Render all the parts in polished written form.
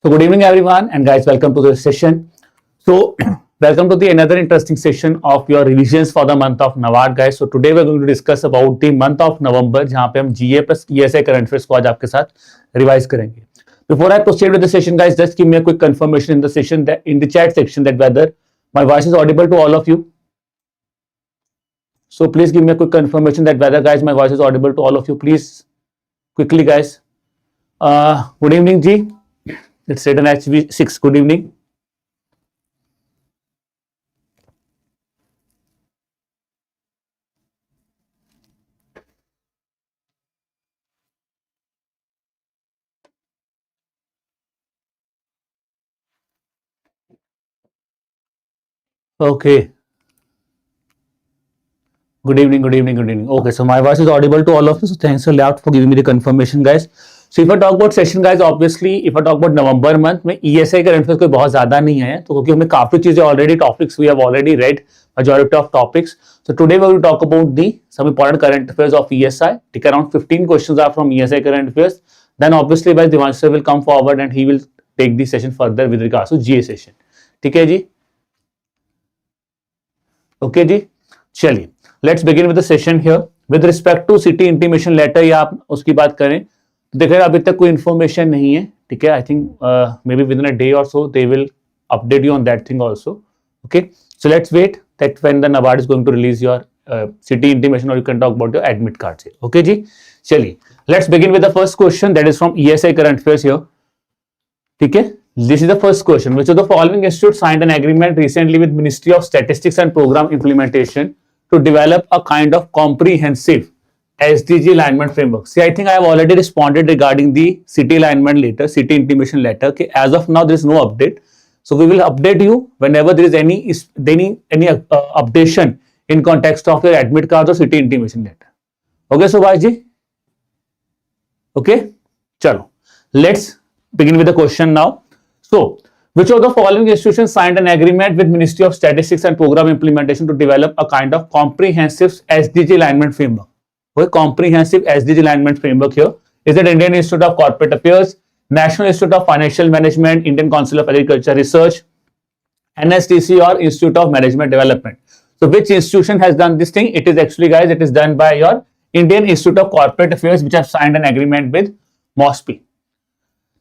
So good evening everyone, and guys, welcome to the session. So welcome to the another interesting session of your revisions for the month of NABARD guys. So today we are going to discuss about the month of November, जहाँ पे हम GA plus ESI current affairs को आज आपके साथ revise करेंगे. Before I proceed with the session guys, just give me a quick confirmation in the session that in the chat section that whether my voice is audible to all of you. So please give me a quick confirmation that whether guys my voice is audible to all of you. Please quickly guys. Good evening G. It's written HV6. Good evening. Okay. Good evening, good evening, good evening. Okay, so my voice is audible to all of you. So thanks a lot for giving me the confirmation, guys. So if I talk about session, guys, obviously if I talk about November month में ESI current affairs कोई बहुत ज्यादा नहीं है, तो क्योंकि हमें काफी चीजें already topics we have already read majority of topics. So today we will talk about the some important current affairs of ESI. ठीक है, around 15 questions are from ESI current affairs. Then obviously by Devansh sir will come forward and he will take the session further with regards to GA session. ठीक है जी. Okay जी, चलिए let's begin with the session here. With respect to city intimation letter या आप उसकी बात करें तो देखिए अभी तक कोई इन्फॉर्मेशन नहीं है. ठीक है, I think maybe within a day और so they will update you on that thing also. Okay, so let's wait that when the NABARD is going to release your city intimation और you can talk about your admit card से. Okay जी, चलिए let's begin with the first question that is from ESI current affairs here. ठीक है, this is the first question. Which of the following institute signed an agreement recently with Ministry of Statistics and Program Implementation to develop a kind of comprehensive SDG alignment framework? See, I think I have already responded regarding the city alignment letter, city intimation letter. Okay, as of now there is no update, so we will update you whenever there is any updation in context of your admit cards or city intimation letter. Okay, so Subhash ji. Okay, chalo, let's begin with the question now. So, which of the following institutions signed an agreement with Ministry of Statistics and Program Implementation to develop a kind of comprehensive SDG alignment framework? Okay, comprehensive SDG alignment framework here. Is it Indian Institute of Corporate Affairs, National Institute of Financial Management, Indian Council of Agriculture Research, NSTC or Institute of Management Development? So, which institution has done this thing? It is actually guys, it is done by your Indian Institute of Corporate Affairs, which have signed an agreement with MOSPI.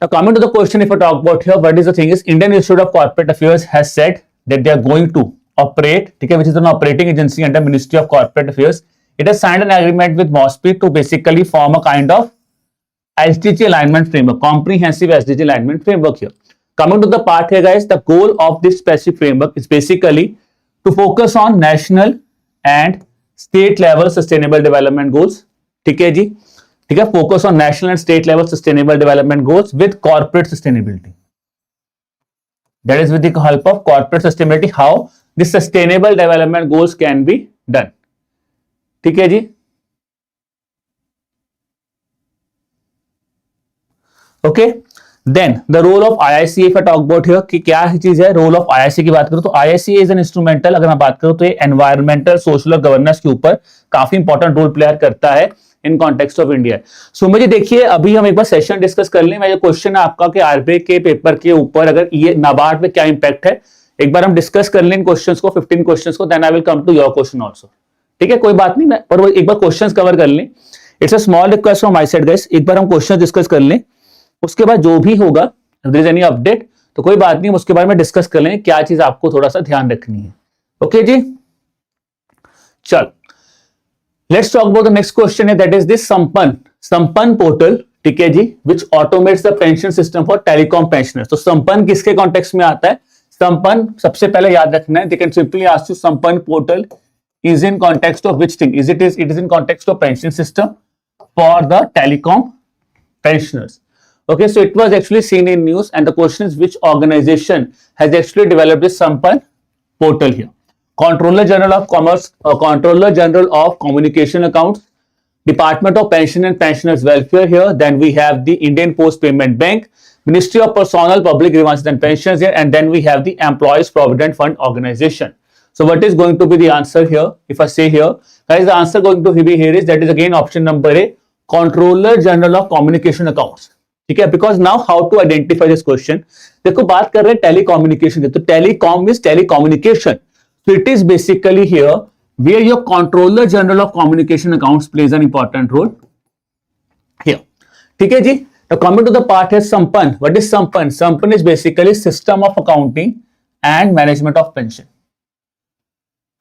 Now coming to the question, if I talk about here, what is the thing is Indian Institute of Corporate Affairs has said that they are going to operate, okay, which is an operating agency under Ministry of Corporate Affairs. It has signed an agreement with MOSPI to basically form a kind of SDG alignment framework, comprehensive SDG alignment framework here. Coming to the part here guys, the goal of this specific framework is basically to focus on national and state level sustainable development goals. ठीक है जी, ठीक है, focus on national and state level sustainable development goals with corporate sustainability. That is with the help of corporate sustainability how this sustainable development goals can be done. ठीक है जी, okay. Then the role of IIC if I talk about here कि क्या चीज है. Role of IIC की बात करूं तो IIC इज एन इंस्ट्रूमेंटल, अगर मैं बात करूं तो ये एनवायरमेंटल सोशल और गवर्नेंस के ऊपर काफी इंपॉर्टेंट रोल प्ले करता है इन कॉन्टेक्स्ट ऑफ इंडिया. सो मुझे देखिए अभी हम एक बार सेशन डिस्कस कर लें. मैं क्वेश्चन है आपका कि आरबीआई के पेपर के ऊपर अगर ये NABARD पे क्या इंपैक्ट है, एक बार हम डिस्कस कर लें क्वेश्चंस को, 15 क्वेश्चंस को. Then I will come to your question also. ठीक है, कोई बात नहीं, पर वो एक बार क्वेश्चंस कवर कर लें. It's a small request from my side guys, एक बार हम क्वेश्चन डिस्कस कर लें. उसके बाद जो भी होगा if there is any update तो कोई बात नहीं, उसके बारे में डिस्कस कर लें क्या चीज आपको थोड़ा सा ध्यान रखनी है. ओके जी, चल let's talk about the next question that is this sampan portal. ठीक है जी, which automates the pension system for telecom pensioners. तो संपन्न किसके कॉन्टेक्स्ट में आता है? संपन्न सबसे पहले याद रखना है. they can simply ask you संपन्न portal is in context of which thing? It is in context of pension system for the telecom pensioners. Okay, so it was actually seen in news and the question is which organization has actually developed this sampan portal here? Controller General of Commerce, Controller General of Communication Accounts, Department of Pension and Pensioners Welfare here. Then we have the Indian Post Payment Bank, Ministry of Personnel, Public Grievances and Pensions here, and then we have the Employees Provident Fund Organization. So what is going to be the answer here? If I say here, guys, the answer going to be here is that is again option number A, Controller General of Communication Accounts. ठीक है, because now how to identify this question. देखो बात कर रहे हैं telecommunication की, तो telecom is telecommunication, so it is basically here where your controller general of communication accounts plays an important role here, ठीक है जी। now coming to the part है sampan, what is sampan? Sampan is basically system of accounting and management of pension,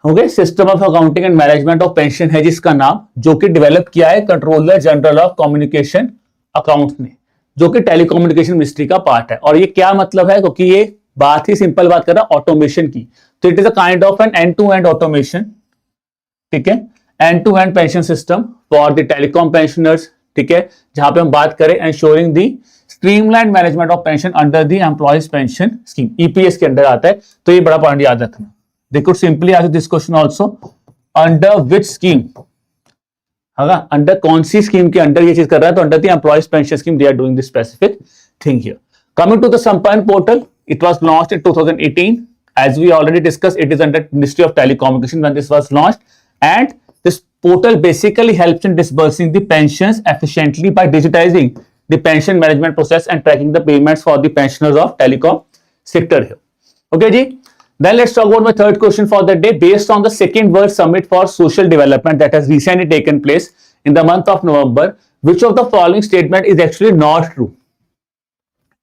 okay, system of accounting and management of pension है जिसका नाम, जो कि develop किया है controller general of communication accounts ने, जो कि टेलीकम्युनिकेशन मिनिस्ट्री का पार्ट है। और ये क्या मतलब है, क्योंकि ये बात ही सिंपल बात कर रहा है ऑटोमेशन की, तो it is a kind of an end to end automation, ठीक है, end to end pension system for the telecom pensioners, ठीक है, जहां पे हम बात करें ensuring the streamline management of pension under the employees pension scheme, EPS के अंडर आता है। तो ये बड़ा पॉइंट याद रखना। They could simply ask this question also, under which scheme, under कौन सी स्कीम के अंडर ये चीज कर रहा है, तो under the employees pension scheme they are doing this specific thing here. Coming to the Sampann portal, it was launched in 2018, as we already discussed, it is under Ministry of Telecommunication when this was launched, and this portal basically helps in disbursing the pensions efficiently by digitizing the pension management process and tracking the payments for the pensioners of telecom sector here, okay ji। Then let's talk about my third question for the day. Based on the second World Summit for Social Development that has recently taken place in the month of November, which of the following statement is actually not true?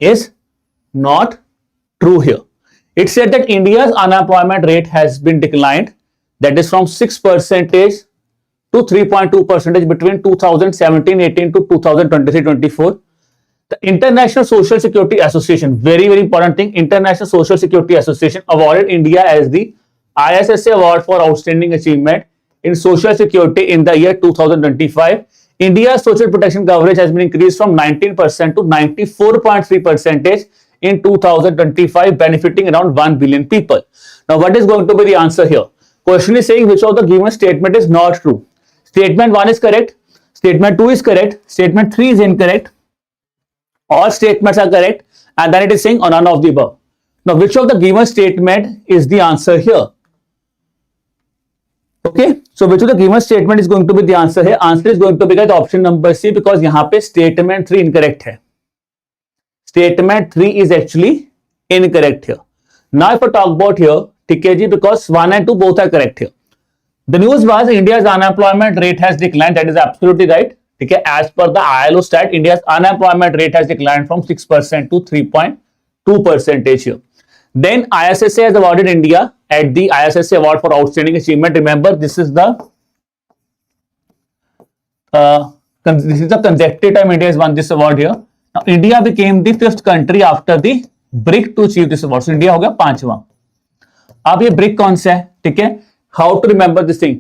Is not true here. It said that India's unemployment rate has been declined, that is from 6% to 3.2% between 2017-18 to 2023-24. The International Social Security Association, very important thing, International Social Security Association awarded India as the ISSA Award for Outstanding Achievement in Social Security in the year 2025. India's social protection coverage has been increased from 19% to 94.3% in 2025, benefiting around 1 billion people. Now, what is going to be the answer here? Question is saying which of the given statement is not true. Statement 1 is correct, statement 2 is correct, statement 3 is incorrect, all statements are correct, and then it is saying none of the above. Now, which of the given statement is the answer here? Okay, so which of the given statement is going to be the answer here? Answer is going to be the option number C, because यहाँ पे statement 3 incorrect है. Statement 3 is actually incorrect here. Now, if I talk about here, ठीक है जी, because 1 and 2 both are correct here. The news was India's unemployment rate has declined. That is absolutely right. ठीक है, as per the ILO stat, India's unemployment rate has declined from 6% to 3.2% here. Then ISSA has awarded India at the ISSA Award for Outstanding Achievement. Remember, this is the consecutive time India has won this award here. Now, India became the 5th country after the BRIC to achieve this award. So India हो गया 5वां। अब ये BRIC कौन सा है, ठीक है, how to remember this thing?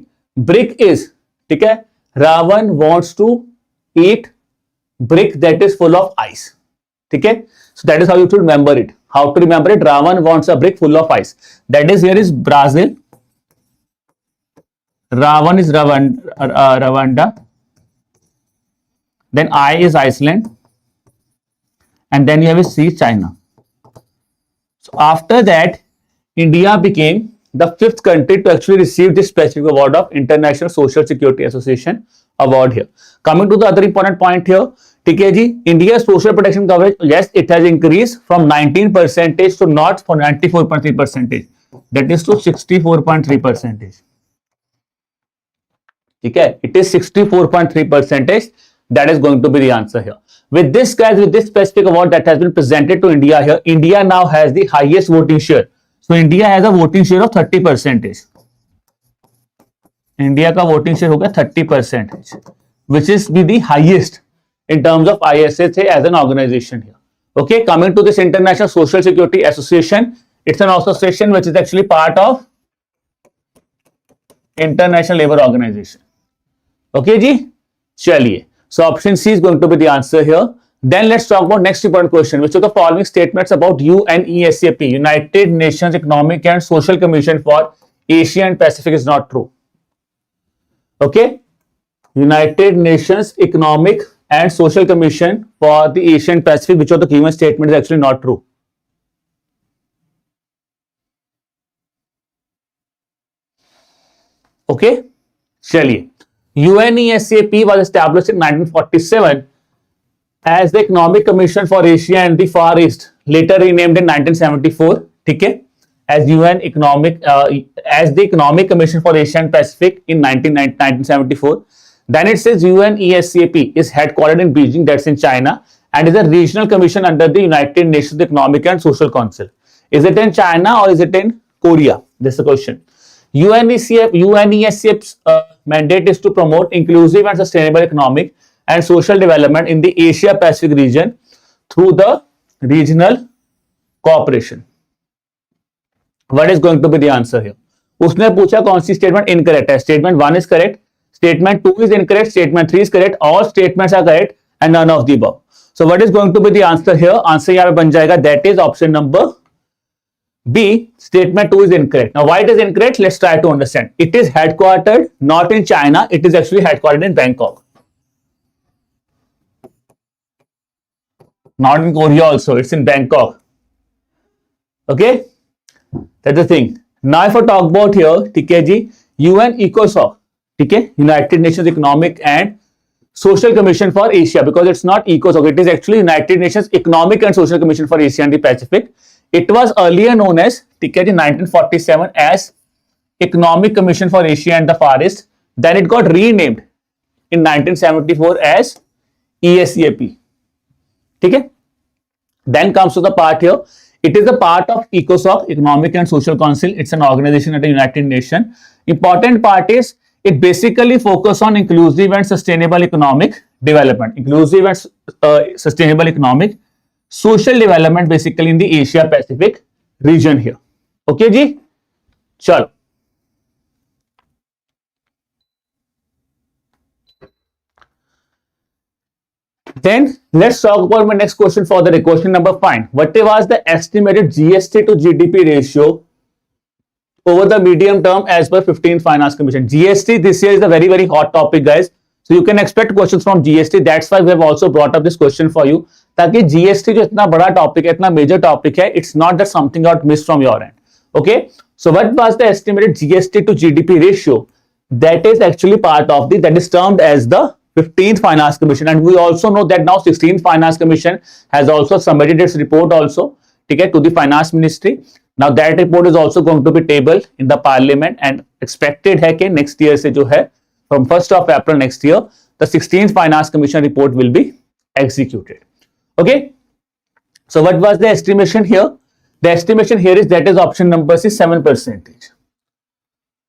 BRIC is, ठीक है, Ravan wants to eat brick that is full of ice, ठीक है, so that is how you should remember it. How to remember it? Ravan wants a brick full of ice. That is, here is Brazil, Ravan is Rwanda, then I is Iceland, and then you have C, China. So after that, India became the 5th country to actually receive this specific award of International Social Security Association award here. Coming to the other important point here, ठीक है जी, India's social protection coverage, yes, it has increased from 19% to not for 94.3%, that is to 64.3%. ठीक है, it is 64.3%. That is going to be the answer here. With this, guys, with this specific award that has been presented to India here, India now has the highest voting share. So India has a voting share of 30%. India का voting share हो गया 30%, which is be the highest in terms of ISSA as an organization here. Okay, coming to this International Social Security Association, it's an association which is actually part of International Labour Organization. Okay जी, चलिए. So option C is going to be the answer here. Then let's talk about next important question. Which of the following statements about UNESCP, United Nations Economic and Social Commission for Asia and Pacific, is not true? Okay, United Nations Economic and Social Commission for the Asia and Pacific, which of the given statement is actually not true? Okay, चलिए. UNESCP was established in 1947 as the Economic Commission for Asia and the Far East, later renamed in 1974. ठीक है, as UN Economic as the Economic Commission for Asia and Pacific in 1974. Then it says UNESCAP is headquartered in Beijing, that's in China, and is a regional commission under the United Nations Economic and Social Council. Is it in China or is it in Korea? This is the question. UNESCAP's mandate is to promote inclusive and sustainable economic and social development in the Asia Pacific region through the regional cooperation. What is going to be the answer here? उसने पूछा कौन सी statement incorrect है. Statement 1 is correct, statement 2 is incorrect, statement 3 is correct, all statements are correct and none of the above. So what is going to be the answer here? Answer यहाँ पे बन जाएगा, that is option number B, statement 2 is incorrect. Now why it is incorrect? Let's try to understand. It is headquartered not in China, it is actually headquartered in Bangkok. Not in Korea also, it's in Bangkok. Okay, that's the thing. Now if I talk about here, ठीक है जी, UN ECOSOC, ठीक है, United Nations Economic and Social Commission for Asia, because it's not ECOSOC, it is actually United Nations Economic and Social Commission for Asia and the Pacific. It was earlier known as, ठीक है जी, 1947 as Economic Commission for Asia and the Far East. Then it got renamed in 1974 as ESCAP. ठीक है. Then comes to the part here. It is a part of ECOSOC, Economic and Social Council. It's an organization at the United Nations. Important part is it basically focus on inclusive and sustainable economic development. Inclusive and sustainable economic social development basically in the Asia Pacific region here. Okay जी, चलो. Then let's talk about my next question for the question number 5. What was the estimated GST to GDP ratio over the medium term as per 15th Finance Commission? GST this year is a very, very hot topic, guys. So you can expect questions from GST. That's why we have also brought up this question for you. ताकि GST जो इतना बड़ा topic है, इतना major topic है, it's not that something got missed from your end. Okay. So what was the estimated GST to GDP ratio? That is actually part of the, that is termed as the 15th Finance Commission, and we also know that now 16th Finance Commission has also submitted its report also, okay, to the Finance Ministry. Now that report is also going to be tabled in the Parliament and expected है कि next year से जो है from 1st of April next year the 16th Finance Commission report will be executed. Okay, so what was the estimation here? The estimation here is, that is option number C, 7%.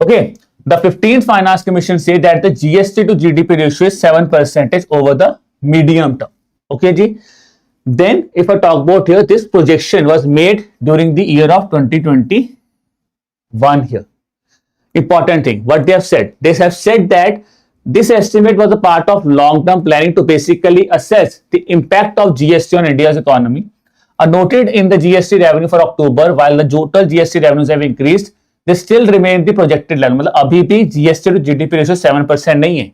Okay. The 15th Finance Commission say that the GST to GDP ratio is 7% over the medium term. Okay, ji. Then, if I talk about here, this projection was made during the year of 2021 here. Important thing, what they have said. They have said that this estimate was a part of long-term planning to basically assess the impact of GST on India's economy. Noted in the GST revenue for October, while the total GST revenues have increased, they still remain the projected level. मतलब अभी भी GST to GDP ratio 7% नहीं है.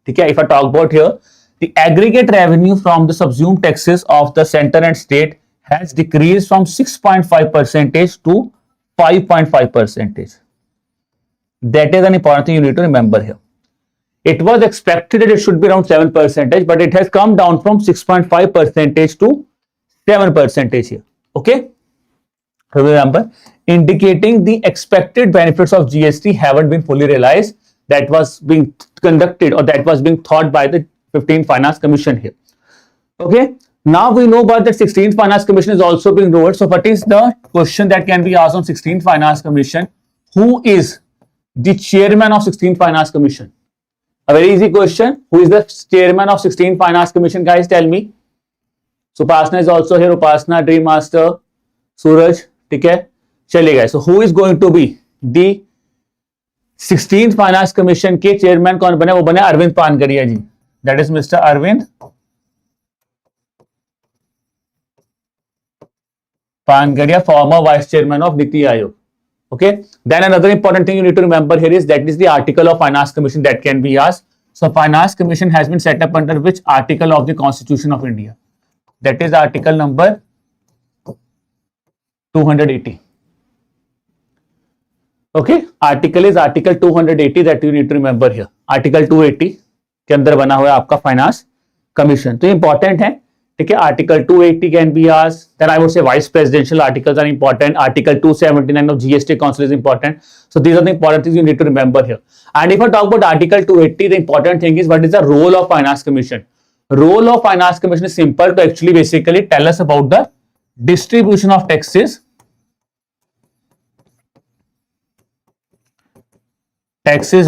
ठीक है. If I talk about here, the aggregate revenue from the subsumed taxes of the center and state has decreased from 6.5% to 5.5%. That is an important thing you need to remember here. It was expected that it should be around 7%, but it has come down from 6.5% to 7% here. Okay. Remember, indicating the expected benefits of GST haven't been fully realized. That was being conducted, or that was being thought by the 15th Finance Commission here. Okay. Now we know about the 16th Finance Commission is also being rolled. So what is the question that can be asked on 16th Finance Commission? Who is the chairman of 16th Finance Commission? A very easy question. Who is the chairman of 16th Finance Commission, guys? Tell me. So Upasna is also here. Upasna, Dream Master, Suraj. ठीक है, चलिए. So who is going to be the 16th Finance Commission के chairman कौन बने? वो बने अरविंद पानगरिया जी. That is Mr. Arvind Pangaria, former vice chairman of Niti Aayog. Okay. Then another important thing you need to remember here is, that is the article of Finance Commission that can be asked. So Finance Commission has been set up under which article of the Constitution of India? That is article number 280. Okay, article is article 280 that you need to remember here. Article 280 के अंदर बना हुआ है आपका finance commission. तो important है ठीक है, article 280 can be asked, then I would say vice presidential articles are important, article 279 of GST council is important. So these are the important things you need to remember here. And if I talk about article 280, the important thing is what is the role of finance commission. Role of finance commission is simple to actually basically tell us about the distribution of taxes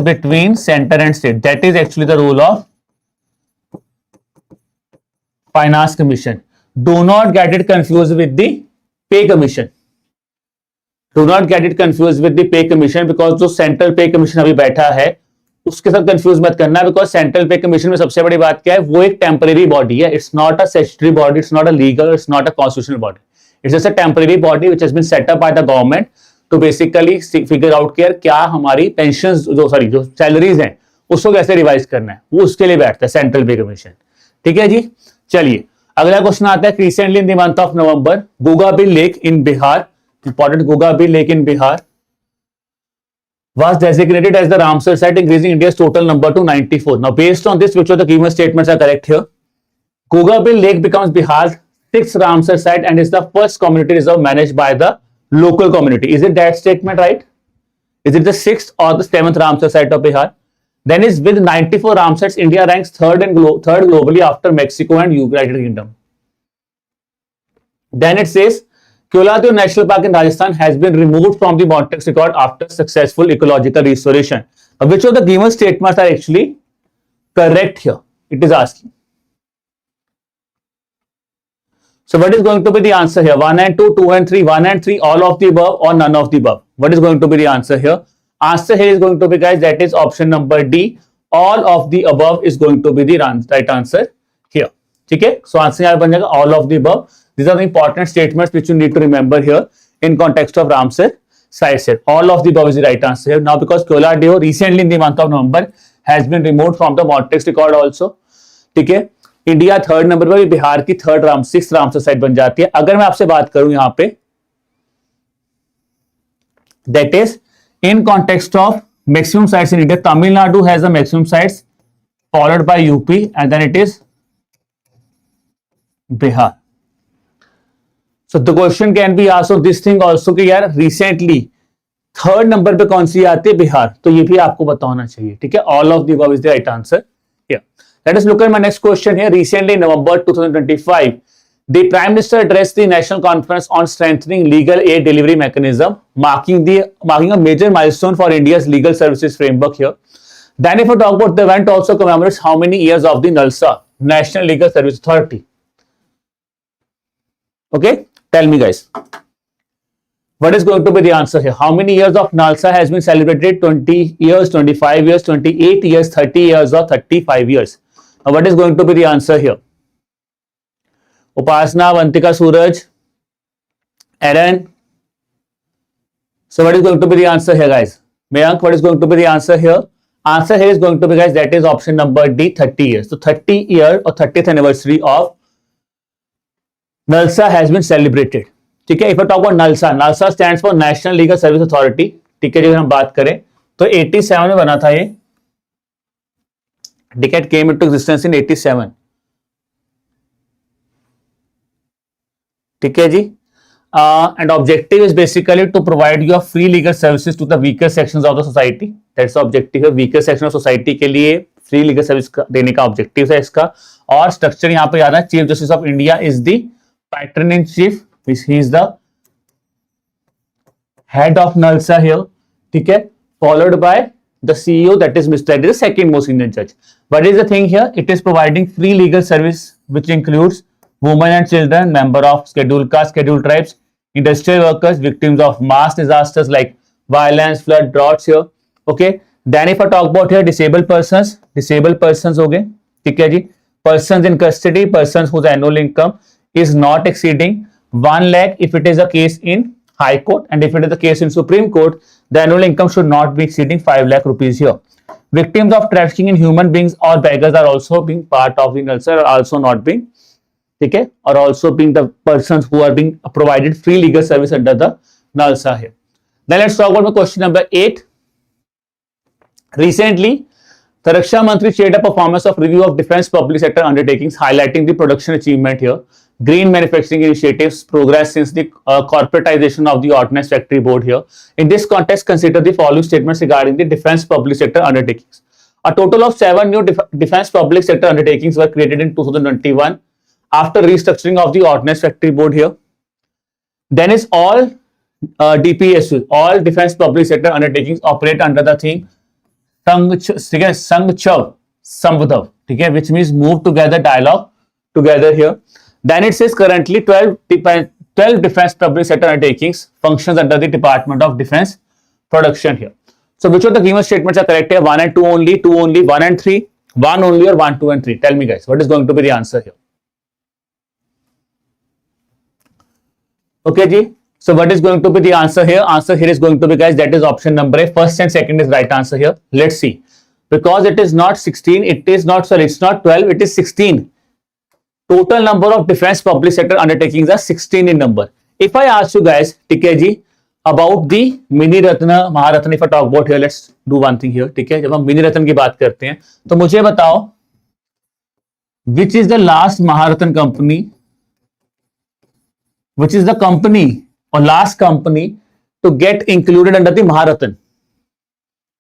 between center and state. That is actually the role of finance commission. Do not get it confused with the pay commission. Do not get it confused with the pay commission because जो central पे commission अभी बैठा है उसके साथ confuse मत करना, because central पे कमीशन में सबसे बड़ी बात क्या है, वो एक टेम्परेरी बॉडी है. It's not a statutory body, it's not a legal, it's not a constitutional body. It's just a temporary body which has been set up by the government to basically figure out केयर क्या हमारी pension जो salaries हैं उसको कैसे revise करना है, वो उसके लिए बैठता है सेंट्रल पे कमीशन. ठीक है जी. चलिए अगला क्वेश्चन आता है. Recently in the month of November Gogabil lake in Bihar, important, Gogabil lake in Bihar was designated as the Ramsar site, increasing India's total number to 94. Now based on this, which of the given statements are correct here? Gogabil Lake becomes Bihar's 6th Ramsar site and is the first community reserve managed by the local community. Is it that statement right? Is it the 6th or the 7th Ramsar site of Bihar? Then is with 94 Ramsars, India ranks third globally after Mexico and United Kingdom. Then it says Keoladeo National Park in Rajasthan has been removed from the Montex record after successful ecological restoration. Now, which of the given statements are actually correct here? It is asking. So, what is going to be the answer here? 1 and 2, 2 and 3, 1 and 3, all of the above or none of the above? What is going to be the answer here? Answer here is going to be, guys, that is option number D. All of the above is going to be the right answer here. ठीक है. So, answer यहाँ बन जाएगा all of the above. These are the important statements which you need to remember here in context of Ramsar sites here. All of the above is the right answer here. Now, because Keoladeo recently in the month of November has been removed from the Montex record also. ठीक है. India third number पर, बिहार की 6th Ramsar site बन जाती है. अगर मैं आपसे बात करूं यहाँ पे, that is in context of maximum sites in India, Tamil Nadu has the maximum sites followed by UP and then it is Bihar. So the question can be asked of this thing also कि यार recently third number पे कौन सी आती है, बिहार. तो ये भी आपको पता होना चाहिए. ठीक है. All of the above is the right answer here. Let us look at my next question here. Recently in November 2025, the Prime Minister addressed the National Conference on strengthening legal aid delivery mechanism, marking a major milestone for India's legal services framework here. Then if I talk about the event also commemorates how many years of the NALSA, National Legal Service Authority. Okay. Tell me, guys, what is going to be the answer here? How many years of NALSA has been celebrated? 20 years, 25 years, 28 years, 30 years or 35 years? Now, what is going to be the answer here? Upasna, Vantika, Suraj, Aaron. So, what is going to be the answer here, guys? Mayank, what is going to be the answer here? Answer here is going to be, guys, that is option number D, 30 years. So, 30 year or 30th anniversary of NALSA has been celebrated. ठीक है. If I talk about NALSA stands for National Legal Service Authority. ठीक है. अगर हम बात करें तो 87 में बना था ये. Decade came into existence in 87. ठीक है जी. And objective is basically to provide your free legal services to the weaker sections of the society. That's the objective है. Weaker section of society के लिए फ्री लीगल सर्विस देने का objective है इसका. और स्ट्रक्चर यहाँ पे याद है. Chief justice of India is the pattern in chief, he is the head of NALSA here. ठीक है. Followed by the CEO, that is the second most senior judge. What is the thing here? It is providing free legal service which includes women and children, member of scheduled caste, scheduled tribes, industrial workers, victims of mass disasters like violence, flood, droughts here. Okay. Then if I talk about here disabled persons हो गए. ठीक है जी. Persons in custody, persons whose annual income is not exceeding 1 lakh if it is a case in High Court, and if it is the case in Supreme Court, the annual income should not be exceeding 5 lakh rupees here. Victims of trafficking in human beings or beggars are also being part of the NALSA, are also not being, ठीक है, or also being the persons who are being provided free legal service under the NALSA here. Then let's talk about the question number 8. Recently, The Raksha Mantri shared a performance of review of defense public sector undertakings, highlighting the production achievement here, green manufacturing initiatives, progress since the corporatization of the Ordnance Factory Board here. In this context, consider the following statements regarding the defense public sector undertakings. A total of 7 new defense public sector undertakings were created in 2021 after restructuring of the Ordnance Factory Board here. Then is all DPSUs, all defense public sector undertakings operate under the theme संग छव संबधव, ठीक है, which means move together, dialogue together here. Then it says currently 12 defense public sector undertakings functions under the Department of Defense production here. So which of the given statements are correct here? 1 and 2 only, 2 only, 1 and 3, 1 only, or 1, 2 and 3? Tell me guys, what is going to be the answer here? Okay ji, so what is going to be the answer here? Answer here is going to be, guys, that is option number A. First and second is right answer here. Let's see. Because it is not 16, it is not, sorry, it's not 12, it is 16. Total number of defense public sector undertakings are 16 in number. If I ask you guys, TK ji, about the Mini Ratna, Maharatna, if I talk about here, let's do one thing here, ठीक है, जब हम mini रत्न की बात करते हैं तो मुझे बताओ, which is the last Maharatna company, which is the company or last company to get included under the Maharatna,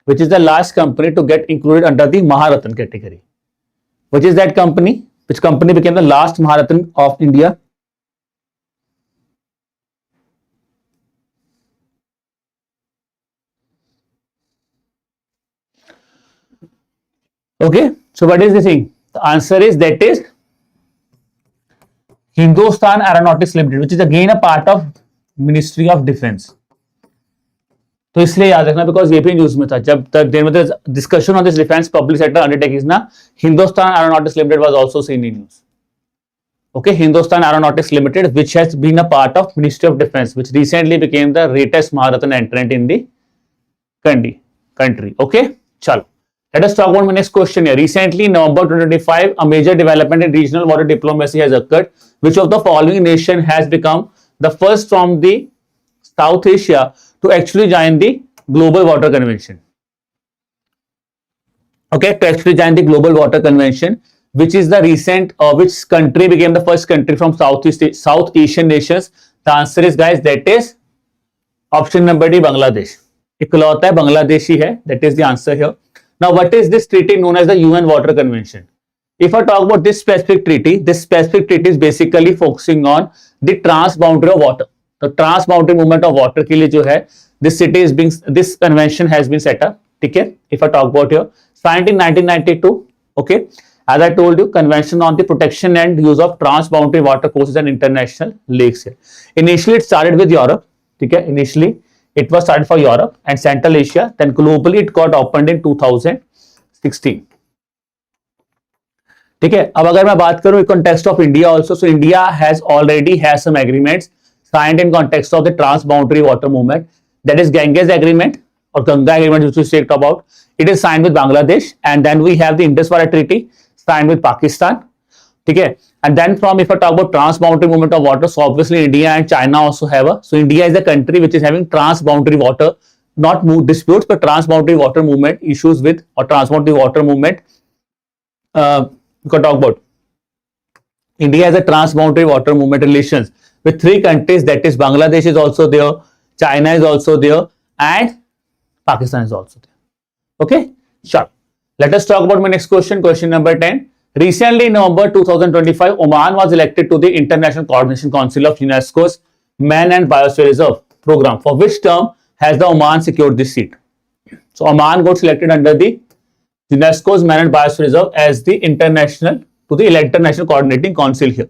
which is the last company to get included under the Maharatna category. Which is that company? Which company became the last Maharatna of India? Okay, so what is the thing? The answer is that is Hindustan Aeronautics Limited, which is again a part of Ministry of Defense. तो इसलिए याद रखना, because ये भी news में था जब तक discussion on this defence public sector undertakings ना, Hindustan Aeronautics Limited was also seen in news. Okay, Hindustan Aeronautics Limited, which has been a part of Ministry of Defense, which recently became the latest Maharatna entrant in the country. Okay, chalo. Let us talk about my next question here. Recently, in November 2025, a major development in regional water diplomacy has occurred. Which of the following nation has become the first from the South Asia to actually join the Global Water Convention? Okay, to actually join the Global Water Convention. Which is the recent, which country became the first country from South Asian nations? The answer is, guys, that is option number D, Bangladesh. इकलौता है बांग्लादेशी है. That is the answer here. Now, what is this treaty known as the UN Water Convention? If I talk about this specific treaty is basically focusing on the transboundary of water. The transboundary movement of water के लिए जो है, this convention has been set up. ठीक है? If I talk about here, signed in 1992. Okay. As I told you, Convention on the Protection and Use of Transboundary Water Courses and International Lakes here. Initially, it started with Europe. Okay? Initially, it was started for Europe and Central Asia. Then globally, it got opened in 2016. ठीक है, अब अगर मैं बात करूं context of India also, so India already has some agreements signed in context of the transboundary water movement. That is Ganges Agreement or Ganga Agreement, which we talked about. It is signed with Bangladesh, and then we have the Indus Water Treaty signed with Pakistan. Okay, and then from, if I talk about transboundary movement of water, so obviously India and China also have a, so India is the country which is having transboundary water, not disputes, but transboundary water movement issues with, or transboundary water movement. We can talk about India has a transboundary water movement relations with 3 countries, that is Bangladesh is also there, China is also there, and Pakistan is also there. Okay, sure. Let us talk about my next question, question number 10. Recently, in November 2025, Oman was elected to the International Coordination Council of UNESCO's Man and Biosphere Reserve program. For which term has the Oman secured this seat? So, Oman got selected under the UNESCO's Man and Biosphere Reserve as the International Coordinating Council here.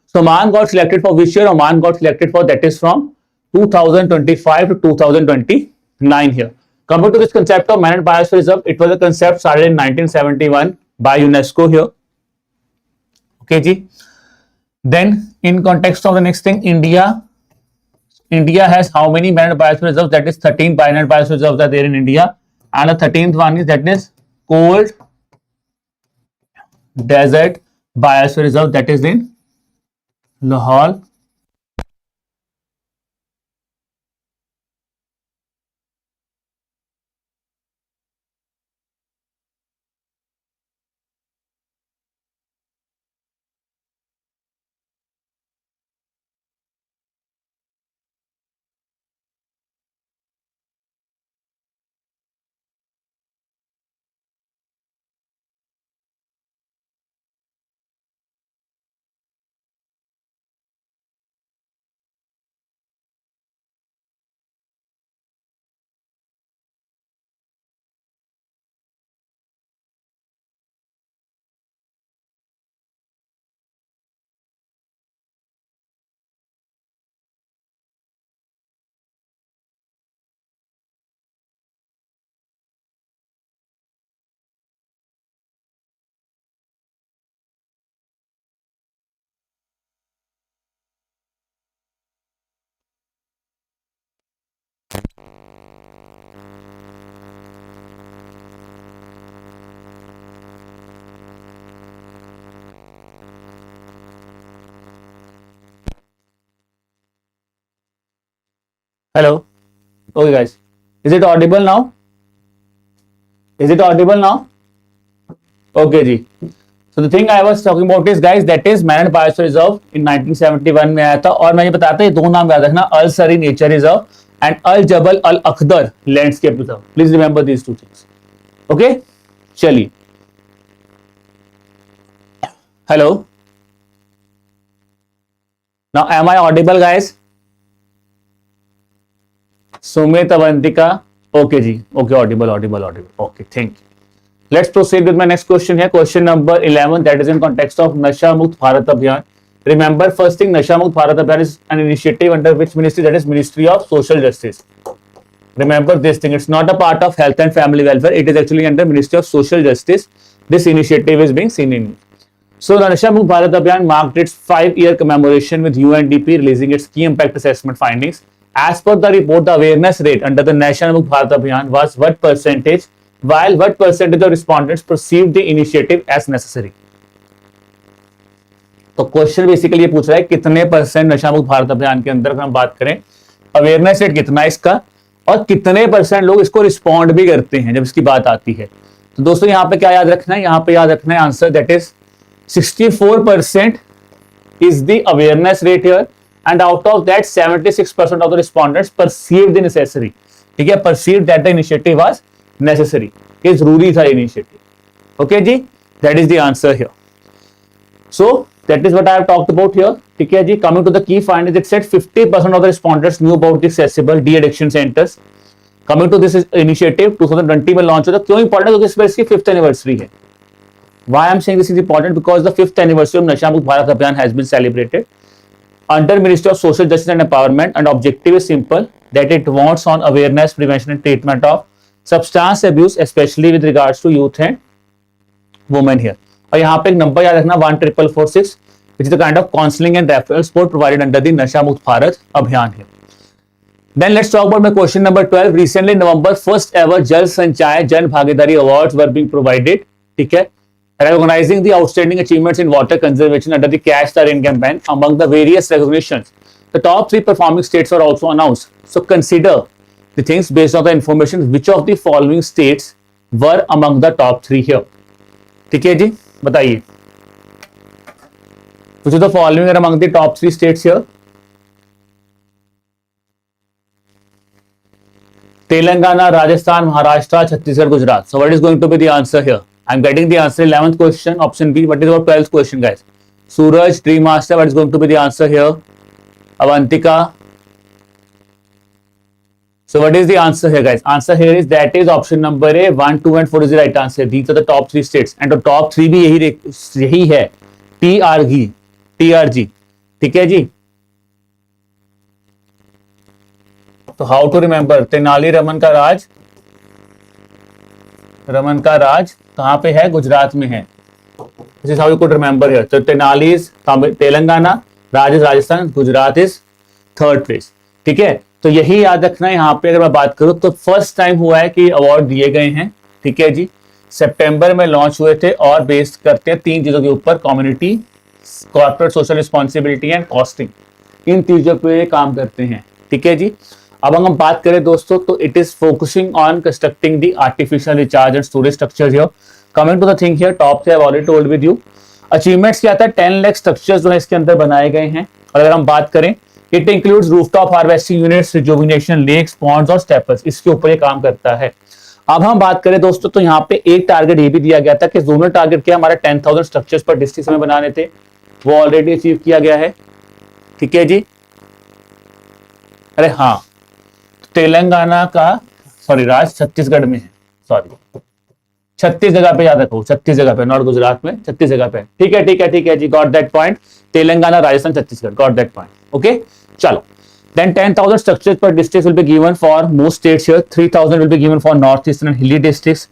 So, Oman got selected for which year? Oman got selected for, that is from 2025 to 2029 here. Coming to this concept of Man and Biosphere Reserve, it was a concept started in 1971 by UNESCO here. Okay, ji. Then, in context of the next thing, India has how many Man and Biosphere Reserves? That is 13 Man and Biosphere Reserves are there in India, and the 13th one is, that is Cold Desert Biosphere Reserve, that is in Lahore. Hello, okay guys, is it audible now? Is it audible now? Okay जी। So the thing I was talking about is guys that is man and biosphere reserve in 1971 में आया था, और मैं ये बताता ये दो नाम याद रखना, Al Sari nature reserve and Al Jabal Al Akhdar landscape reserve. Please remember these two things. Okay, चलिए। Hello, now am I audible guys? Sumit, Avantika, okay जी, okay, audible audible audible, okay, thank you. Let's proceed with my next question here. Question number 11, that is in context of Nasha Mukt Bharat Abhiyan. Remember, first thing, Nasha Mukt Bharat Abhiyan is an initiative under which ministry? That is Ministry of Social Justice. Remember this thing. It's not a part of Health and Family Welfare. It is actually under Ministry of Social Justice. This initiative is being seen in. So, the Nasha Mukt Bharat Abhiyan marked its 5-year commemoration with UNDP releasing its key impact assessment findings. As per the report, the awareness rate under the Nasha Mukt Bharat Abhiyan was what percentage? While what percentage of respondents perceived the initiative as necessary? तो question basically ये पूछ रहा है कितने percent नशा मुक्त भारत अभियान के अंदर हम बात करें, अवेयरनेस रेट कितना है इसका, और कितने परसेंट लोग इसको रिस्पॉन्ड भी करते हैं जब इसकी बात आती है। तो दोस्तों यहाँ पे क्या याद रखना है, यहाँ पे याद रखना है answer that is 64% is the awareness rate here, and out of that 76% of the respondents perceive the necessary. ठीक है, perceive that the initiative was necessary, ये जरूरी था इनिशिएटिव। ओके जी, that is the answer here. So that is what I have talked about here. ठीक है जी, coming to the key findings, it said 50% of the respondents knew about the accessible D addiction centres. Coming to this initiative 2020 में launch हुआ था। क्यों important? क्योंकि इस बार इसकी 5th एनिवर्सरी है। Why I am saying this is important? Because the 5th anniversary of Nasha Mukt Bharat Abhiyan has been celebrated under Ministry of Social Justice and Empowerment, and objective is simple, that it wants on awareness, prevention and treatment of substance abuse, especially with regards to youth and women here. और यहाँ पे एक number याद रखना 14446, which is the kind of counseling and referral support provided under the Nasha Mukt Bharat Abhiyan here. Then let's talk about my question number 12. Recently, November 1st ever Jal Sanchay Jan Bhagidari Awards were being provided. ठीक है, recognizing the outstanding achievements in water conservation under the Catch the Rain campaign. Among the various recognitions, the top 3 performing states were also announced. So consider the things based on the information. Which of the following states were among the top 3 here? ठीक है जी, बताइए। Which of the following are among the top 3 states here? Telangana, Rajasthan, Maharashtra, Chhattisgarh, Gujarat. So what is going to be the answer here? I'm getting the answer 11th question, option B. What is our 12th question, guys? Suraj, Dream Master, what is going to be the answer here? Avantika. So what is the answer here, guys? Answer here is that is option number A, 1, 2 and 4 is the right answer. These are the top 3 states, and the top 3 भी यही है, TRG। ठीक है जी। तो how to remember? Tenali Raman का राज, रमन का राज कहां पे है? गुजरात में है। This is how you could remember here. तो Tenali is Telangana, Raj is Rajasthan, Gujarat is 3rd place. ठीक है, तो यही याद रखना है। यहाँ पे अगर मैं बात करूं तो फर्स्ट टाइम हुआ है कि अवार्ड दिए गए हैं। ठीक है जी, सितंबर में लॉन्च हुए थे और बेस्ड करते हैं 3 चीजों के ऊपर, community, corporate social responsibility and costing. इन चीजों पे काम करते हैं। ठीक है जी, अब हम बात करें दोस्तों तो it is focusing on constructing the artificial recharge and storage structure here. Coming to the thing here, top से I have already told with you. Achievements क्या था? 10 लाख स्ट्रक्चर्स जो है इसके अंदर बनाए गए हैं। और अगर हम बात करें, it includes rooftop harvesting units, rejuvenation, lakes, ponds और स्टेपर्स, इसके ऊपर ये काम करता है। अब हम बात करें दोस्तों तो यहाँ पे एक टारगेट ये भी दिया गया था कि जोनल टारगेट क्या हमारा 10,000 स्ट्रक्चर्स पर डिस्ट्रिक्ट में बनाने थे, वो ऑलरेडी अचीव किया गया है। ठीक है जी, अरे हाँ, तेलंगाना का राज छत्तीसगढ़ में है, सॉरी 36 जगह पे याद रखो, 36 जगह पे, नॉट गुजरात में, 36 जगह पे। ठीक है ठीक है ठीक है जी, got that point. Telangana, Rajasthan, Chhattisgarh, got that point. Okay, चलो। Then 10,000 structures per district will be given for most states here. 3,000 will be given for northeastern and hilly districts.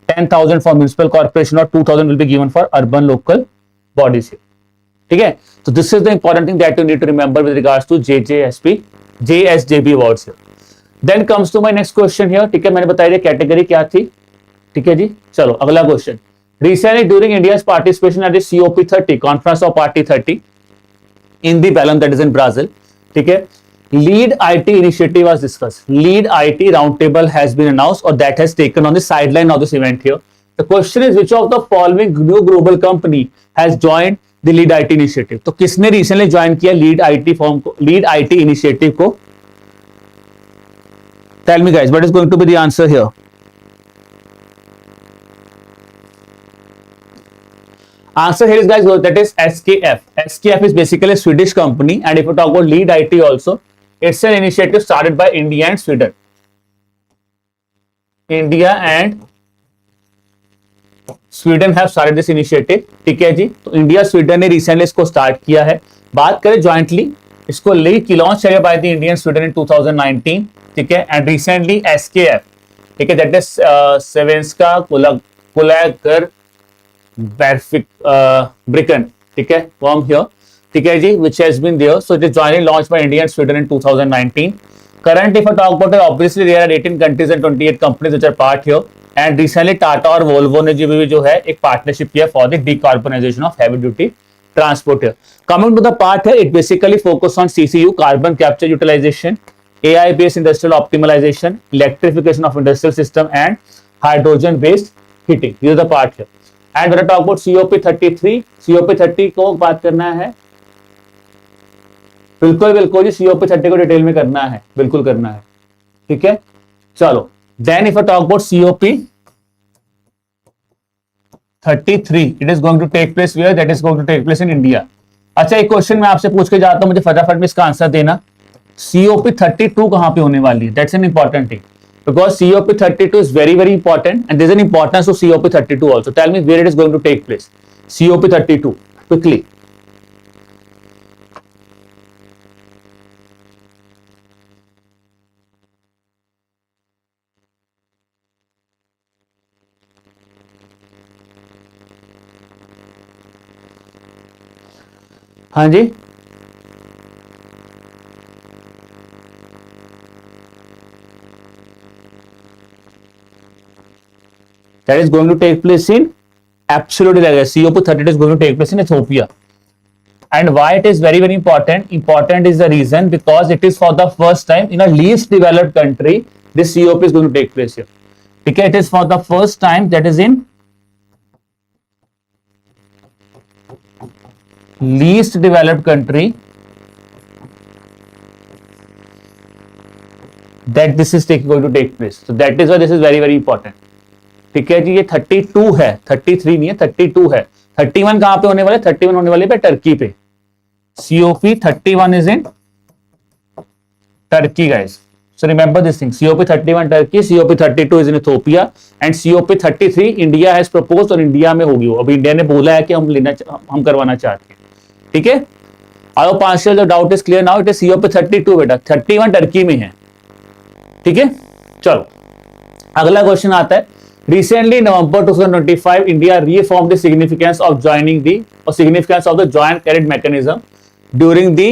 10,000 for municipal corporation or 2,000 will be given for urban local bodies here. ठीक है, तो this is the important thing that you need to remember with regards to JSJB awards here. Then comes to my next question here. ठीक है, मैंने बताया category क्या थी। ठीक है जी, चलो अगला question. Recently during India's participation at the COP30 Conference of Party 30 in the Belém, that is in Brazil. ठीक है, Lead IT initiative was discussed. Lead IT roundtable has been announced or that has taken on the sideline of this event here. The question is which of the following new global company has joined the Lead IT initiative? तो किसने recently join किया Lead IT form को, Lead IT initiative को? Tell me guys, what is going to be the answer here? Answer here is guys that is SKF. SKF is basically a Swedish company, and if you talk about Lead IT also, it's an initiative started by India and Sweden. India and Sweden have started this initiative. ठीक है जी, तो India Sweden ने recently इसको start किया है. बात करें ज्वाइंटली, इसको लॉन्च किया बाय द इंडियन स्वीडन इन 2019. ठीक है, एंड रिसेंटली SKF, ठीक है, दैट इज सेवेंस्का कुलागर ब्रिकन, ठीक है, फॉर्म हियर. ठीक है जी, which has been there. So it is jointly launched by India and Sweden in 2019. Currently, if I talk about it, obviously there are 18 countries and 28 companies which are part here. And recently, Tata और Volvo ने जो है एक partnership किया for the decarbonization of heavy duty transport here. Coming to the part here, it basically focus on CCU, carbon capture utilization, AI-based industrial optimization, electrification of industrial system, and hydrogen-based heating. These are the part here. And when I talk about COP33, COP30 को बात करना है, बिल्कुल बिल्कुल जी, COP30 को detail में करना है, बिल्कुल करना है. ठीक है, चलो. Then if I talk about COP33, it is going to take place where? That is going to take place in India. अच्छा, एक क्वेश्चन मैं आपसे पूछ के जाता हूं, मुझे फटाफट में इसका आंसर देना. COP32 कहां पे होने वाली है? That's an important thing. Because COP32 is very very important and there is an importance to COP32 also. Tell me where it is going to take place. COP32 quickly. हाँ जी, that is going to take place in absolutely like COP30 is going to take place in Ethiopia. And why it is very very important? Important is the reason because it is for the first time in a least developed country this COP is going to take place here. Okay, it is for the first time that is in least developed country that this is going to take place. So that is why this is very very important. ठीक है जी, ये 32 है, 33 नहीं है, 32 है. 31 कहां पे होने वाले? 31 होने वाले पे टर्की पे. COP31 is in Turkey guys. So remember this thing. COP31 Turkey, COP32 is in Ethiopia and COP33 India has proposed और इंडिया में होगी. अभी इंडिया ने बोला है कि हम करवाना चाहते हैं. ठीक है, आओ पार्शियल जो doubt is clear now. It is COP32 बेटा, 31 टर्की में है. ठीक है, चलो अगला क्वेश्चन आता है. Recently, in November 2025, India reaffirmed the significance of significance of the joint credit mechanism during the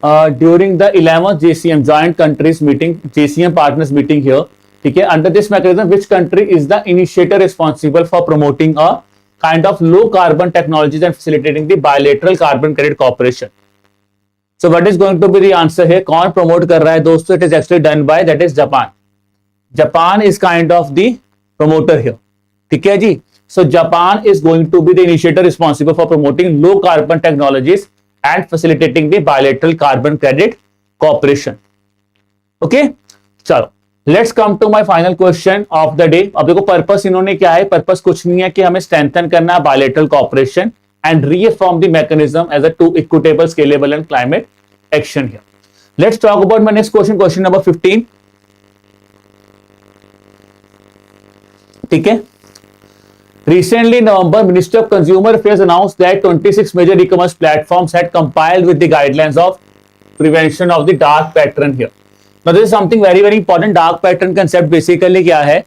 11th JCM Joint Countries Meeting, JCM Partners Meeting here. ठीक है, under this mechanism, which country is the initiator responsible for promoting a kind of low carbon technologies and facilitating the bilateral carbon credit cooperation? So, what is going to be the answer here? कौन promote कर रहा है दोस्तों? It is actually done by that is Japan. Japan is kind of the promoter here. ठीक है जी. So Japan is going to be the initiator responsible for promoting low carbon technologies and facilitating the bilateral carbon credit cooperation. Okay, चलो let's come to my final question of the day. अब देखो purpose इन्होंने क्या है? Purpose कुछ नहीं है कि हमें strengthen करना है bilateral cooperation and reaffirm the mechanism as a two equitable, scalable and climate action here. Let's talk about my next question, question number 15. ठीक है, recently in November, Ministry of Consumer Affairs announced that 26 major e-commerce platforms had complied with the guidelines of prevention of the dark pattern here. Now this is something very very important. Dark pattern concept basically क्या है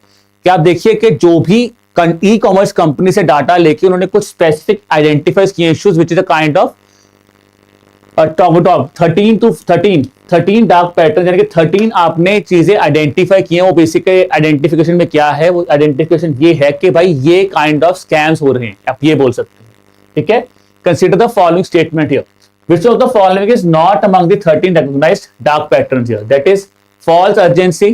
कि आप देखिए कि जो भी e commerce company से data लेके उन्होंने कुछ स्पेसिफिक आइडेंटिफाइज किए issues which is a kind of top 13 dark pattern, यानी कि 13 आपने चीजें आइडेंटिफाई किए. वो बेसिकली आइडेंटिफिकेशन में क्या है? वो आइडेंटिफिकेशन ये है कि भाई ये काइंड ऑफ स्कैम्स हो रहे हैं, आप ये बोल सकते हैं. ठीक है, consider the following statement here. Which of the following is not among the 13 recognized dark patterns here? That is false urgency,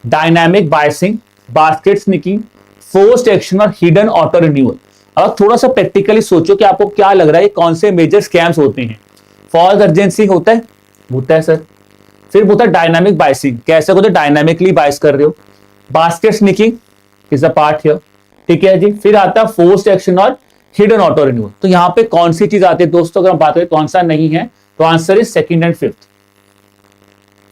dynamic biasing, basket sneaking, forced action और hidden auto renewal. अब थोड़ा सा प्रैक्टिकली सोचो कि आपको क्या लग रहा है कौन से मेजर स्कैम्स होते हैं. फॉल्स अर्जेंसी होता है सर. फिर होता है डायनामिक बाइसिंग, कैसे होता है डायनामिकली बाइस कर रहे हो. Basket sneaking is a part here. ठीक है जी. फिर आता है फोर्स्ड एक्शन और हिडन ऑटो रिन्यूअल. तो यहां पे कौन सी चीज आती है दोस्तों, अगर हम बात करें कौन सा नहीं है, तो answer is second and fifth.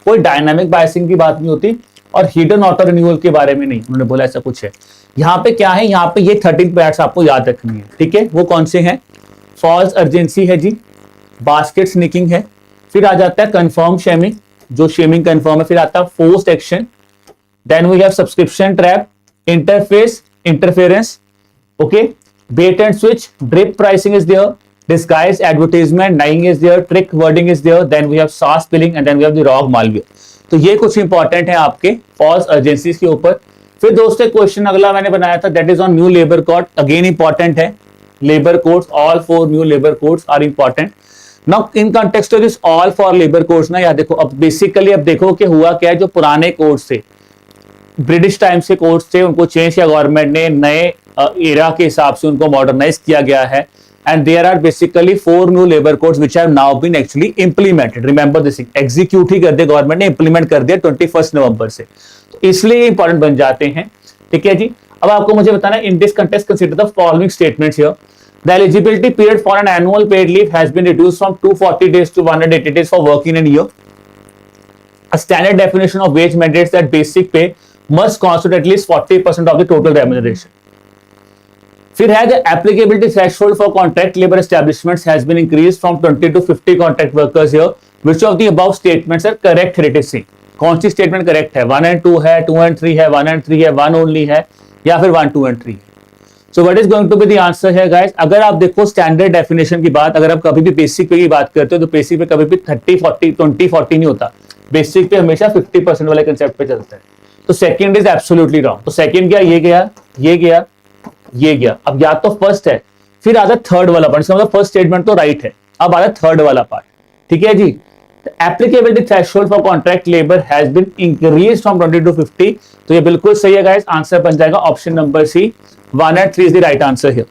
कोई डायनामिक बाइसिंग की बात नहीं होती और हिडन ऑटो रिन्यूअल के बारे में नहीं उन्होंने बोला ऐसा कुछ है. यहाँ पे क्या है, यहाँ पे ये 13 पैट्स आपको याद रखनी है. ठीक है, वो कौन से हैं? फॉल्स अर्जेंसी है जी, बास्केट स्निकिंग है, फिर आ जाता है कंफर्म शेमिंग, जो शेमिंग कंफर्म है, फिर आता है forced action, then we have subscription trap, interference, okay, bait and switch, drip pricing is there, disguised advertisement, nudging is there, trick wording is there, then we have SaaS billing and then we have the ROG malware. तो ये कुछ important है आपके false urgencies के ऊपर. फिर दोस्तों question अगला मैंने बनाया था, that is on new labour code. Again important है labour codes, all four new labour codes are important. Now in context of this all four labour codes ना, यार देखो अब बेसिकली अब देखो कि हुआ क्या है, जो पुराने कोड्स थे ब्रिटिश टाइम्स के कोड्स थे, उनको चेंज किया गवर्नमेंट ने, नए एरा के हिसाब से उनको मॉडर्नाइज किया गया है. And there are basically 4 new labour codes which have now been actually implemented. Remember this, execute ही कर दिया गवर्नमेंट ने, इंप्लीमेंट कर दिया 21 नवंबर से, तो इसलिए इंपॉर्टेंट बन जाते हैं. ठीक है जी. अब आपको मुझे बताना है, in this context consider the following statements here. The eligibility period for an annual paid leave has been reduced from 240 days to 180 days for work in a year. A standard definition of wage mandates that basic pay must constitute at least 40% of the total remuneration. फिर है the applicability threshold for contract labor establishments has been increased from 20 to 50 contract workers here. Which of the above statements are correct? Let us see. कौन सी statement correct है? 1 and 2 है, 2 and 3 है, 1 and 3 है, 1 only है, या फिर 1, 2 and 3 है. So what is going to be the answer है गाइस? अगर आप देखो स्टैंडर्ड डेफिनेशन की बात, अगर आप कभी भी बेसिक पे की बात करते हो तो बेसिक पे कभी भी 30, 40, 20, 40 नहीं होता. बेसिक पे हमेशा 50% वाले कंसेप्ट पे चलता है. तो सेकंड इज एब्सोल्युटली रॉन्ग. तो सेकंड गया, ये गया, ये गया, ये गया. अब या तो फर्स्ट है, फिर आता थर्ड वाला पार्ट. मतलब फर्स्ट स्टेटमेंट तो राइट है, अब आता थर्ड वाला पार्ट. ठीक है जी. Applicability threshold for contract labour has been increased from 20 to 50. तो ये बिल्कुल सही है गाइस. आंसर बन जाएगा option number C. 1 and 3 is the right answer here.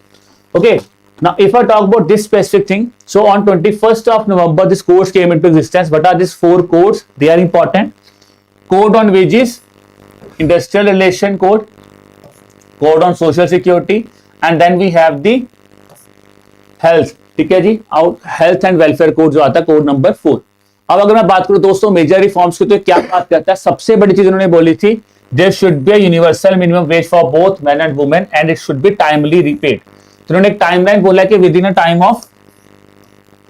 Okay. Now, if I talk about this specific thing, so on 21st of November, this codes came into existence. What are these 4 codes? They are important. Code on wages, industrial relation code, code on social security, and then we have the health. ठीक है जी. Health and welfare code जो आता है code number 4. अब अगर मैं बात करूं दोस्तों मेजर रिफॉर्म्स की, तो क्या बात करता है? सबसे बड़ी चीज उन्होंने बोली थी, there should be a universal minimum wage for both men and women and it should be timely repaid. तो उन्होंने एक टाइमलाइन बोला कि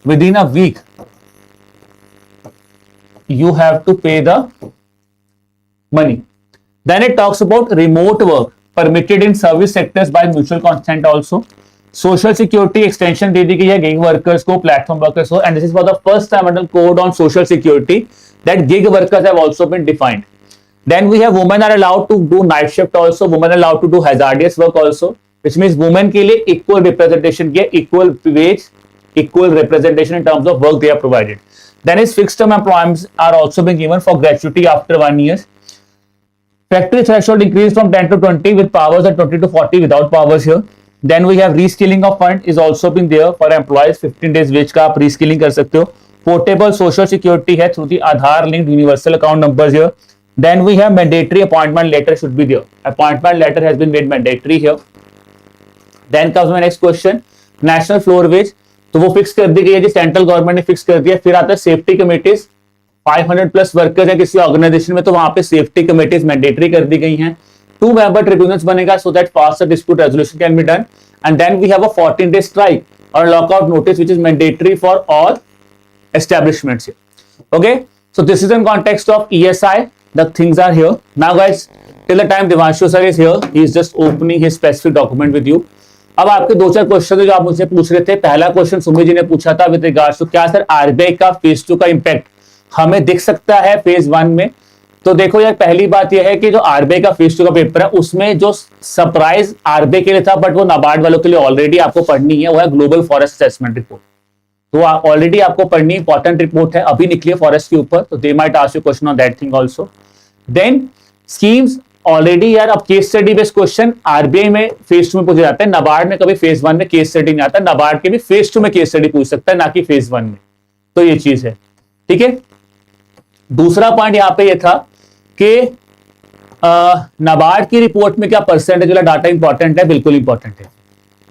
within a week you have to pay the money. Then it talks about remote work permitted in service sectors by mutual consent also. Social security extension दे दी गई है gig workers को, platform workers को, and this is for the first time under code on social security that gig workers have also been defined. Then we have women are allowed to do night shift also, women are allowed to do hazardous work also, which means women के लिए equal representation के, equal wage, equal representation in terms of work they are provided. Then is fixed term employments are also being given for gratuity after 1 year. Factory threshold increased from 10 to 20 with powers and 20 to 40 without powers here. Then we have reskilling of fund is also been there for employees. 15 days wage का आप reskilling कर सकते हो. Portable social security है through the Aadhaar linked universal account numbers here. Then we have mandatory appointment letter should be there. Appointment letter has been made mandatory here. Then comes my next question. National floor wage तो वो fix कर दी गई है जी, central government ने fix कर दिया. फिर आता है सेफ्टी कमिटीज, 500 प्लस वर्कर्स है किसी ऑर्गेनाइजेशन में, तो वहां पे सेफ्टी कमिटीज मैंडेटरी कर दी गई हैं. 2 member tribunals बनेगा so that faster dispute resolution can be done. And then we have a 14-day strike or lockout notice which is mandatory for all establishments here. Okay, so this is in context of ESI. The things are here now guys. Till the time Devanshu sir is here, he is just opening his specific document with you. अब आपके 2-4 question जो आप मुझसे पूछ रहे थे. पहला question Sumi जी ने पूछा था विद रिगार्ड्स टू क्या सर आरबीआई का फेज 2 का इंपैक्ट हमें दिख सकता है फेज 1 में. तो देखो यार, पहली बात यह है कि जो आरबीआई का फेज 2 का पेपर है उसमें जो सरप्राइज आरबीआई के लिए था, बट वो नाबार्ड वालों के लिए ऑलरेडी आपको पढ़नी है, वो है ग्लोबल फॉरेस्ट असेसमेंट रिपोर्ट. तो ऑलरेडी आपको पढ़नी इंपॉर्टेंट रिपोर्ट है, अभी निकली है फॉरेस्ट के ऊपर, तो they might ask you question on that thing also. Then schemes already यार, अब case study based question RBI में फेज 2 में पूछे जाते हैं, नाबार्ड में कभी फेज 1 में केस स्टडी नहीं आता, नाबार्ड के भी फेज 2 में केस स्टडी पूछ सकता है, ना कि फेज 1 में। तो ये चीज है, ठीक है। दूसरा पॉइंट यहां पे ये था कि नाबार्ड की रिपोर्ट में क्या परसेंटेज वाला डाटा इंपॉर्टेंट है? बिल्कुल इंपॉर्टेंट है।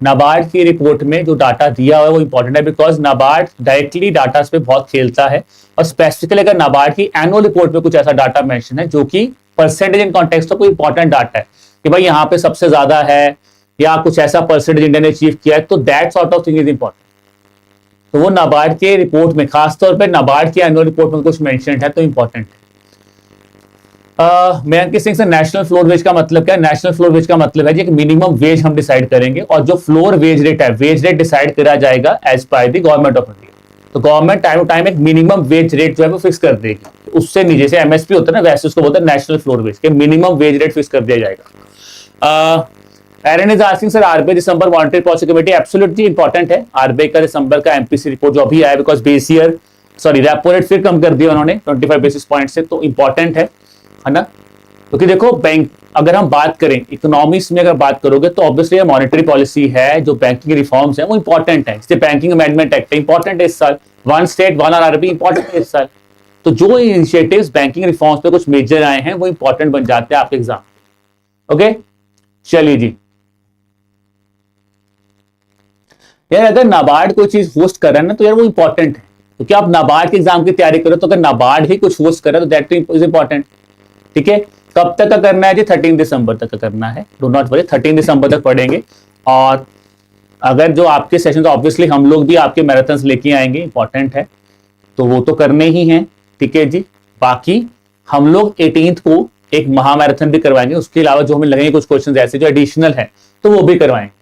नाबार्ड की रिपोर्ट में जो डाटा दिया हुआ है वो इंपॉर्टेंट है, बिकॉज नाबार्ड डायरेक्टली डाटा पे बहुत खेलता है, और स्पेसिफिकली अगर नाबार्ड की एनुअल रिपोर्ट में कुछ ऐसा डाटा मेंशन है जो कि परसेंटेज इन कॉन्टेक्स्ट तो कोई इंपॉर्टेंट डाटा है कि भाई यहाँ पे सबसे ज्यादा है या कुछ ऐसा परसेंटेज इंडिया ने अचीव किया है, तो that sort of thing is important. तो वो नाबार्ड के रिपोर्ट में, खासतौर पर नाबार्ड की एनुअल रिपोर्ट में कुछ मेंशन है तो इंपॉर्टेंट है। मैं अंकित सिंह से, नेशनल फ्लोर वेज का मतलब क्या है? नेशनल फ्लोर वेज का मतलब है जी, एक मिनिमम वेज हम डिसाइड करेंगे, और जो फ्लोर वेज रेट है, वेज रेट डिसाइड करा जाएगा as per the government of India. तो गवर्नमेंट टाइम टू टाइम एक मिनिमम वेज रेट जो है वो फिक्स कर देगी, उससे नीचे जैसे एमएसपी होता है ना, वैसे उसको बोलते हैं नेशनल फ्लोर वेज के मिनिमम वेज रेट फिक्स कर दिया जाएगा। Aaron is asking sir, RBI December monetary policy committee, absolutely important है। आरबीआई का दिसंबर का एमपीसी रिपोर्ट जो अभी आया, because base year repo rate फिर कम कर दिया उन्होंने 25 बेसिस पॉइंट से, तो इंपॉर्टेंट है ना। क्योंकि देखो बैंक, अगर हम बात करें इकोनॉमिक्स में, अगर बात करोगे तो ऑब्वियसली मॉनेटरी पॉलिसी है, जो बैंकिंग रिफॉर्म्स है वो इंपॉर्टेंट है। जैसे बैंकिंग अमेंडमेंट एक्ट इंपॉर्टेंट है इस साल, one state one RB important है इस साल। तो जो इनिशिएटिव्स बैंकिंग रिफॉर्म्स पे कुछ मेजर आए हैं वो इंपॉर्टेंट बन जाते हैं आपके एग्जाम। ओके, चलिए जी। यार अगर नाबार्ड कोई चीज होस्ट कर रहा है ना, तो यार वो इंपॉर्टेंट है, क्योंकि आप नाबार्ड के एग्जाम की तैयारी करो तो अगर नाबार्ड ही कुछ होस्ट कर रहा है तो दैट इज इंपॉर्टेंट, ठीक है। कब तक का करना है जी? 13 दिसंबर तक का करना है, डू नॉट वरी, 13 दिसंबर तक पढ़ेंगे। और अगर जो आपके सेशन, तो ऑब्वियसली हम लोग भी आपके मैराथन्स लेके आएंगे, इंपॉर्टेंट है, तो वो तो करने ही हैं, ठीक है जी। बाकी हम लोग 18th को एक महामैराथन भी करवाएंगे, उसके अलावा जो हमें लगेंगे कुछ क्वेश्चन ऐसे जो एडिशनल है तो वो भी करवाएंगे।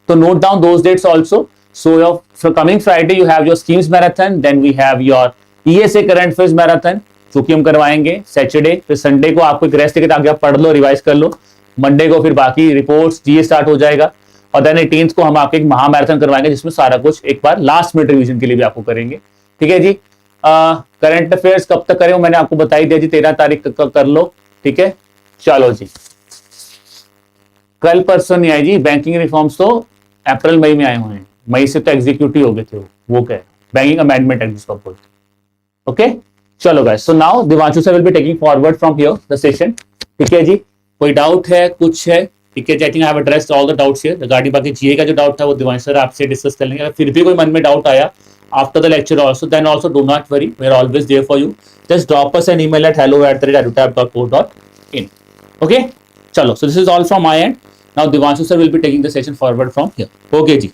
तो note down those dates also. So coming Friday you have your schemes marathon, then we have your ESA current affairs marathon जो कि हम करवाएंगे सैटरडे। फिर संडे को आपको एक रेस्ट टिकट, आगे आप पढ़ लो, रिवाइज कर लो। मंडे को फिर बाकी रिपोर्ट्स जीए स्टार्ट हो जाएगा, और देन 18th को हम आपको एक महामैराथन करवाएंगे जिसमें सारा कुछ एक बार लास्ट मिनट रिवीजन के लिए भी आपको करेंगे, ठीक है जी। करंट अफेयर्स कब तक करें मैंने आपको बताई दिया जी, 13 तारीख तक कर लो, ठीक है। चलो जी, कल परसों नहीं आए जी, बैंकिंग रिफॉर्म्स तो अप्रैल मई में आए हुए हैं, मई से तो एग्जीक्यूटिव हो गए थे वो क्या है, बैंकिंग अमेंडमेंट एक्ट जिसको बोलते। ओके, चलो guys, so now Divanshu sir will be taking forward from here the session, ठीक है जी। कोई डाउट है, कुछ है, ठीक है, I think I have addressed all the doubts here regarding. बाकी जीए का जो डाउट था वो दिवांशु सर आपसे डिस्कस कर लेंगे। अगर फिर भी कोई मन में डाउट आया after the lecture also, then also do not worry, we are always there for you. Just drop us an email at hello@edutab.co.in। Okay, चलो, so this is all from my end. Now Divanshu sir will be taking the session forward from here. Okay जी।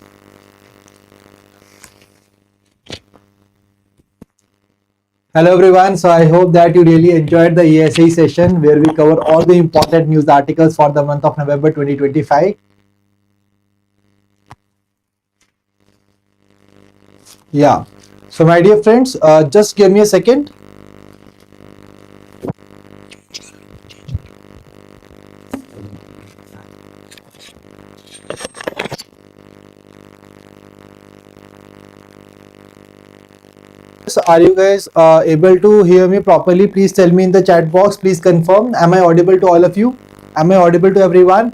Hello everyone, so I hope that you really enjoyed the ESI session where we cover all the important news articles for the month of November 2025. Yeah, so my dear friends, just give me a second. Are you guys able to hear me properly? Please tell me in the chat box. Please confirm. Am I audible to all of you? Am I audible to everyone?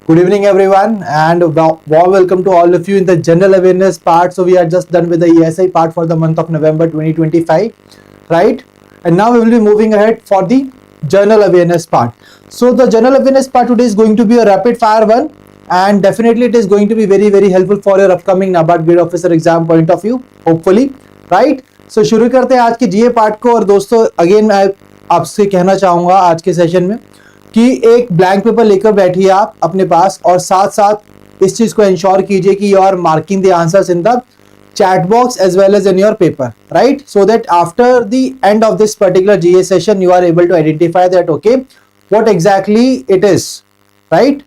Good evening everyone, and warm welcome to all of you in the general awareness part. So we are just done with the ESI part for the month of November 2025, right? And now we will be moving ahead for the general awareness part. So the general awareness part today is going to be a rapid fire one, and definitely it is going to be very very helpful for your upcoming NABARD grade officer exam point of view, hopefully, right. So शुरू करते हैं आज के जीए part को। और दोस्तों again मैं आपसे कहना चाहूंगा आज के सेशन में कि एक ब्लैंक पेपर लेकर बैठिए आप अपने पास, और साथ साथ इस चीज को इंश्योर कीजिए कि you are marking the answers in the chat box as well as in your paper, right? So that after the end of this particular GA session you are able to identify that okay, what exactly it is, right?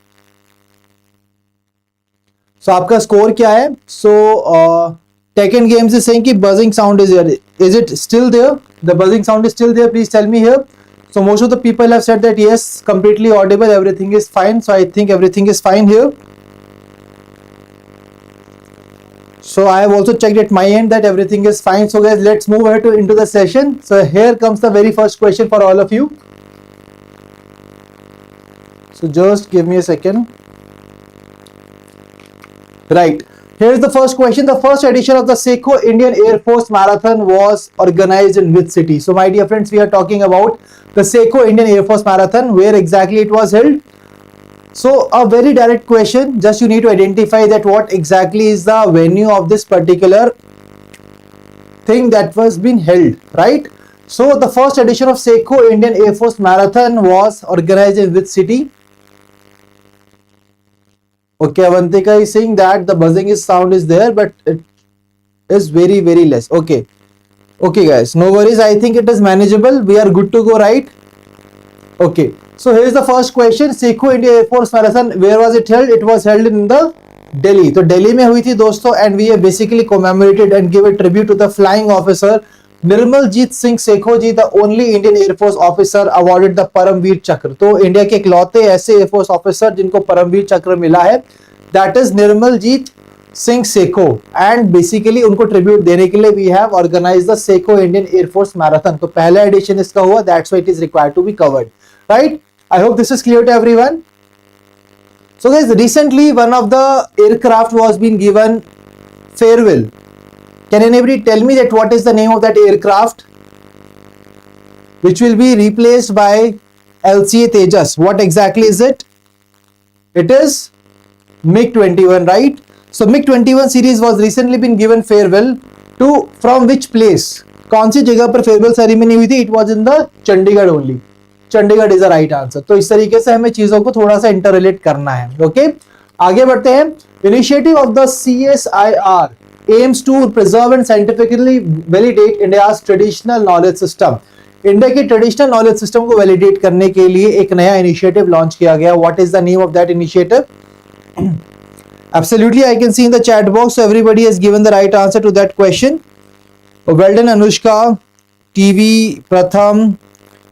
So आपका score क्या है? So Tech and Games is saying कि buzzing sound is here. Is it still there? The buzzing sound is still there. Please tell me here. So most of the people have said that yes, completely audible, everything is fine. So I think everything is fine here. So I have also checked at my end that everything is fine. So guys, let's move ahead into the session. So here comes the very first question for all of you. So just give me a second. Right. Here's the first question. The first edition of the Seco Indian Air Force Marathon was organized in which city? So my dear friends, we are talking about the Seco Indian Air Force Marathon. Where exactly it was held? So a very direct question. Just you need to identify that what exactly is the venue of this particular thing that was being held, right? So the first edition of Seco Indian Air Force Marathon was organized in which city? Okay, Avantika is saying that the buzzing sound is there, but it is very, very less. Okay. Okay, guys, no worries. I think it is manageable. We are good to go, right? Okay. So here is the first question. Seco India Air Force Marathon, where was it held? It was held in the Delhi. तो दिल्ली में हुई थी दोस्तों, and we have basically commemorated and give a tribute to the flying officer Nirmaljit Singh Sekhon ji, the only Indian Air Force officer awarded the Paramvir चक्र. तो India के इकलौते ऐसे एयर फोर्स ऑफिसर जिनको परमवीर चक्र मिला है, that is Nirmaljit Singh Sekhon, and basically उनको ट्रिब्यूट देने के लिए we have organised the Sekhon Indian air force marathon. तो पहला एडिशन इसका हुआ, that's why it is required to be covered, right? I hope this is clear to everyone. So guys, recently one of the aircraft was being given farewell. Can anybody tell me that what is the name of that aircraft which will be replaced by LCA Tejas? What exactly is it? It is MiG-21, right? So MiG-21 series was recently been given farewell to, from which place? कौन सी जगह पर farewell ceremony हुई थी? It was in the Chandigarh only. Chandigarh is the right answer. तो इस तरीके से हमें चीजों को थोड़ा सा इंटर रिलेट करना है. ओके, आगे बढ़ते हैं. Initiative of the CSIR aims to preserve and scientifically validate India's traditional knowledge system. India के ट्रेडिशनल नॉलेज सिस्टम को वैलिडेट करने के लिए एक नया इनिशिएटिव लॉन्च किया गया. What is the name of that initiative? Absolutely, I can see in the chat box. So everybody has given the right answer to that question. Well done, Anushka, TV, Pratham,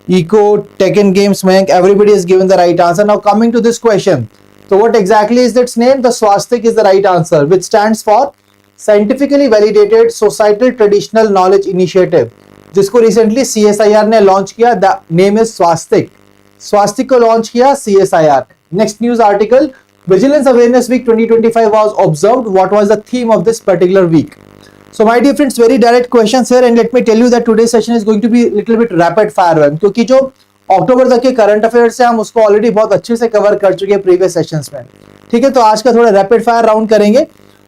Eco, Tech and Games, Mayank, everybody has given the right answer. Now coming to this question. So what exactly is its name? The swastik is the right answer, which stands for Scientifically Validated Societal Traditional Knowledge Initiative, जिसको recently CSIR ने launch किया. The name is swastik. Swastik को launch किया CSIR. Next news article. Vigilance Awareness Week 2025 was observed. What was the theme of this particular week? So my dear friends, very direct questions here, and let me tell you that today's session is going to be little bit rapid fire one, क्योंकि जो अक्टूबर तक के current affairs है हम उसको already बहुत अच्छे से कवर कर चुके हैं प्रीवियस सेशंस में. ठीक है, तो आज का थोड़ा रैपिड फायर राउंड करेंगे.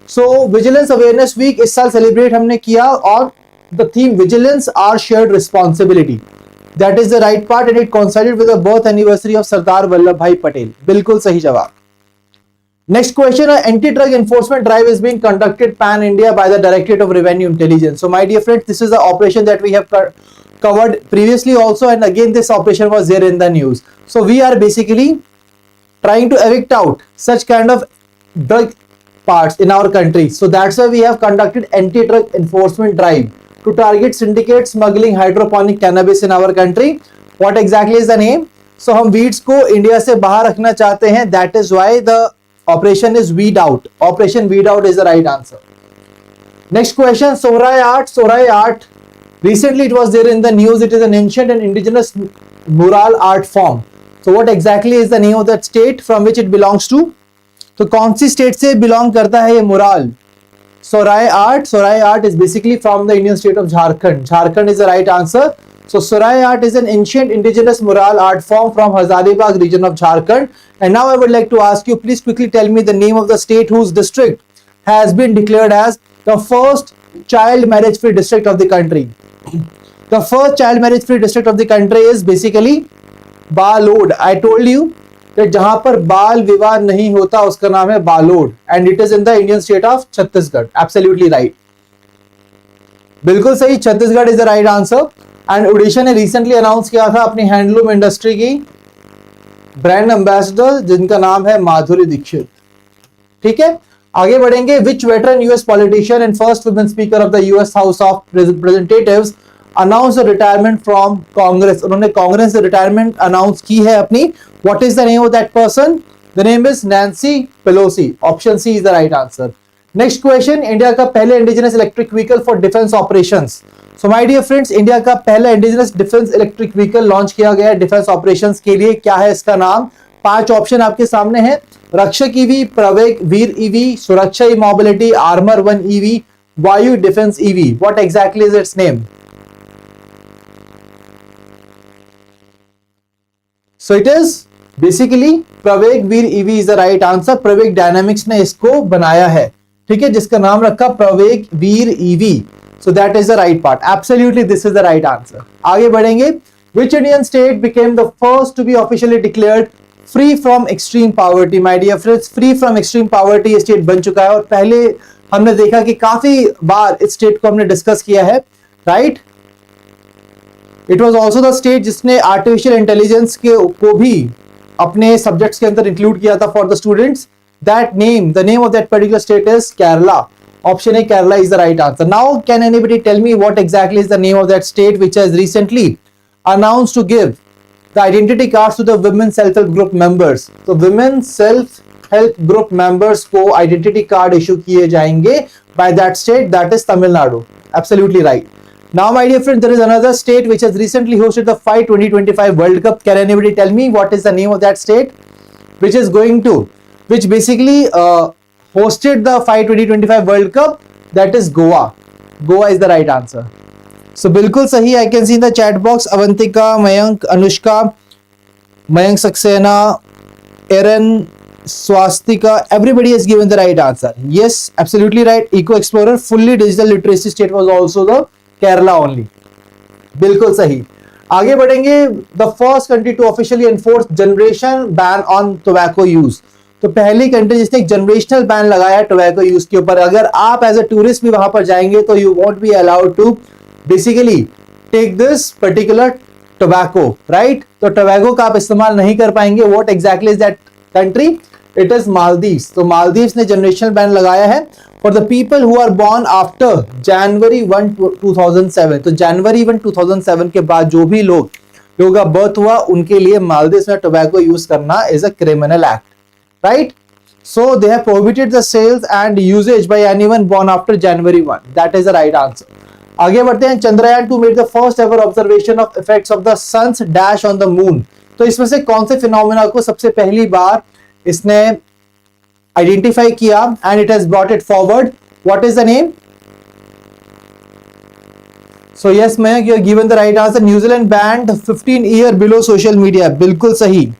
सो विजिलेंस अवेयरनेस वीक इस साल सेलिब्रेट हमने किया और the theme vigilance our shared responsibility. That is the right part and it coincided with the birth anniversary of Sardar Vallabh Bhai Patel. बिल्कुल सही जवाब. Next question, an anti-drug enforcement drive is being conducted pan-India by the Directorate of Revenue Intelligence. So my dear friends, this is the operation that we have covered previously also, and again this operation was there in the news. So we are basically trying to evict out such kind of drug parts in our country. So that's why we have conducted anti-drug enforcement drive to target syndicate smuggling hydroponic cannabis in our country. What exactly is the name? So हम weeds को India से बाहर रखना चाहते हैं. That is why the operation is weed out. Operation weed out is the right answer. Next question, Sohrai art. Sohrai art, recently it was there in the news. It is an ancient and indigenous mural art form. So what exactly is the name of that state from which it belongs to? तो कौन सी state से belong करता है ये mural? Sohrai art is basically from the Indian state of Jharkhand. Jharkhand is the right answer. So Sohrai art is an ancient indigenous mural art form from Hazaribagh region of Jharkhand. And now I would like to ask you, please quickly tell me the name of the state whose district has been declared as the first child marriage free district of the country. The first child marriage free district of the country is basically Balod. I told you that जहां पर बाल विवाह नहीं होता उसका नाम है Balod, and it is in the Indian state of Chhattisgarh. Absolutely right. बिल्कुल सही, Chhattisgarh is the right answer. And Orissa ने रिसेंटली अनाउंस किया था अपनी हैंडलूम इंडस्ट्री की ब्रांड एम्बेसडर जिनका नाम है माधुरी दीक्षित. ठीक है, आगे बढ़ेंगे. Which veteran US politician and first women speaker of the US House of Representatives announce retirement from Congress. उन्होंने कांग्रेस से रिटायरमेंट अनाउंस की है अपनी. What is the name of that person? The name is Nancy Pelosi. Option C is the right answer. Next question, India का पहले indigenous electric vehicle for defence operations. So my dear friends, India का पहला indigenous defence electric vehicle launch किया गया है defence operations के लिए। क्या है इसका नाम? 5 ऑप्शन आपके सामने है। रक्षक EV, Praveg Veer EV, Suraksha E mobility, armour one EV, Vayu defence EV. What exactly is its name? So it is basically Pravaig Veer EV is the right answer. Pravaig Dynamics ने इसको बनाया है, ठीक है, जिसका नाम रखा Pravaig Veer EV. So that is the right part. Absolutely this is the right answer. आगे बढ़ेंगे। Which Indian state became the first to be officially declared free from extreme poverty? My dear friends, free from extreme poverty state बन चुका है, और पहले हमने देखा कि काफी बार इस स्टेट को हमने डिस्कस किया है, right. It was also the state जिसने आर्टिफिशियल इंटेलिजेंस को भी अपने सब्जेक्ट्स के अंदर इंक्लूड किया था for the students. That name, the name of that particular state is Kerala. Option A Kerala is the right answer. Now can anybody tell me what exactly is the name of that state which has recently announced to give the identity cards to the women self-help group members? So women self-help group members को identity card issue किए जाएंगे by that state, that is Tamil Nadu. Absolutely right. Now my dear friend, there is another state which has recently hosted the FIGHT 2025 World Cup. Can anybody tell me what is the name of that state which is going to, which basically hosted the FIGHT 2025 World Cup? That is Goa. Goa is the right answer. So बिल्कुल सही। I can see in the chat box Avantika, Mayank, Anushka, Mayank Saxena, Aaron, Swastika, everybody has given the right answer. Yes, absolutely right. Eco explorer fully digital literacy state was also the Kerala only. बिल्कुल सही। आगे बढ़ेंगे। The first country to officially enforce generation ban on tobacco use. तो पहली country जिसने एक generational ban लगाया है टोबैको यूज के ऊपर। अगर आप एज अ टूरिस्ट भी वहां पर जाएंगे तो you won't be allowed to basically take this particular tobacco, right. तो टोबैको का आप इस्तेमाल नहीं कर पाएंगे। What exactly is that country? It is Maldives. तो मालदीव्स ने जनरेशनल बैन लगाया है for the people who are born after January 1 2007। तो जनवरी 1 2007 के बाद जो भी लोगों का बर्थ हुआ उनके लिए मालदीव्स में टोबैको यूज करना is a criminal act, right. So they have prohibited the sales and usage by anyone born after January 1. That is the right answer. आगे बढ़ते हैं। Chandrayaan 2 made the first ever observation of effects of the sun's dash on the moon. तो इसमें से कौन से phenomena को सबसे पहली बार इसने आइडेंटिफाई किया and it has brought it forward? What is the name? So yes Mayank, you have given the right answer. New Zealand band 15 year below social media. बिल्कुल सही।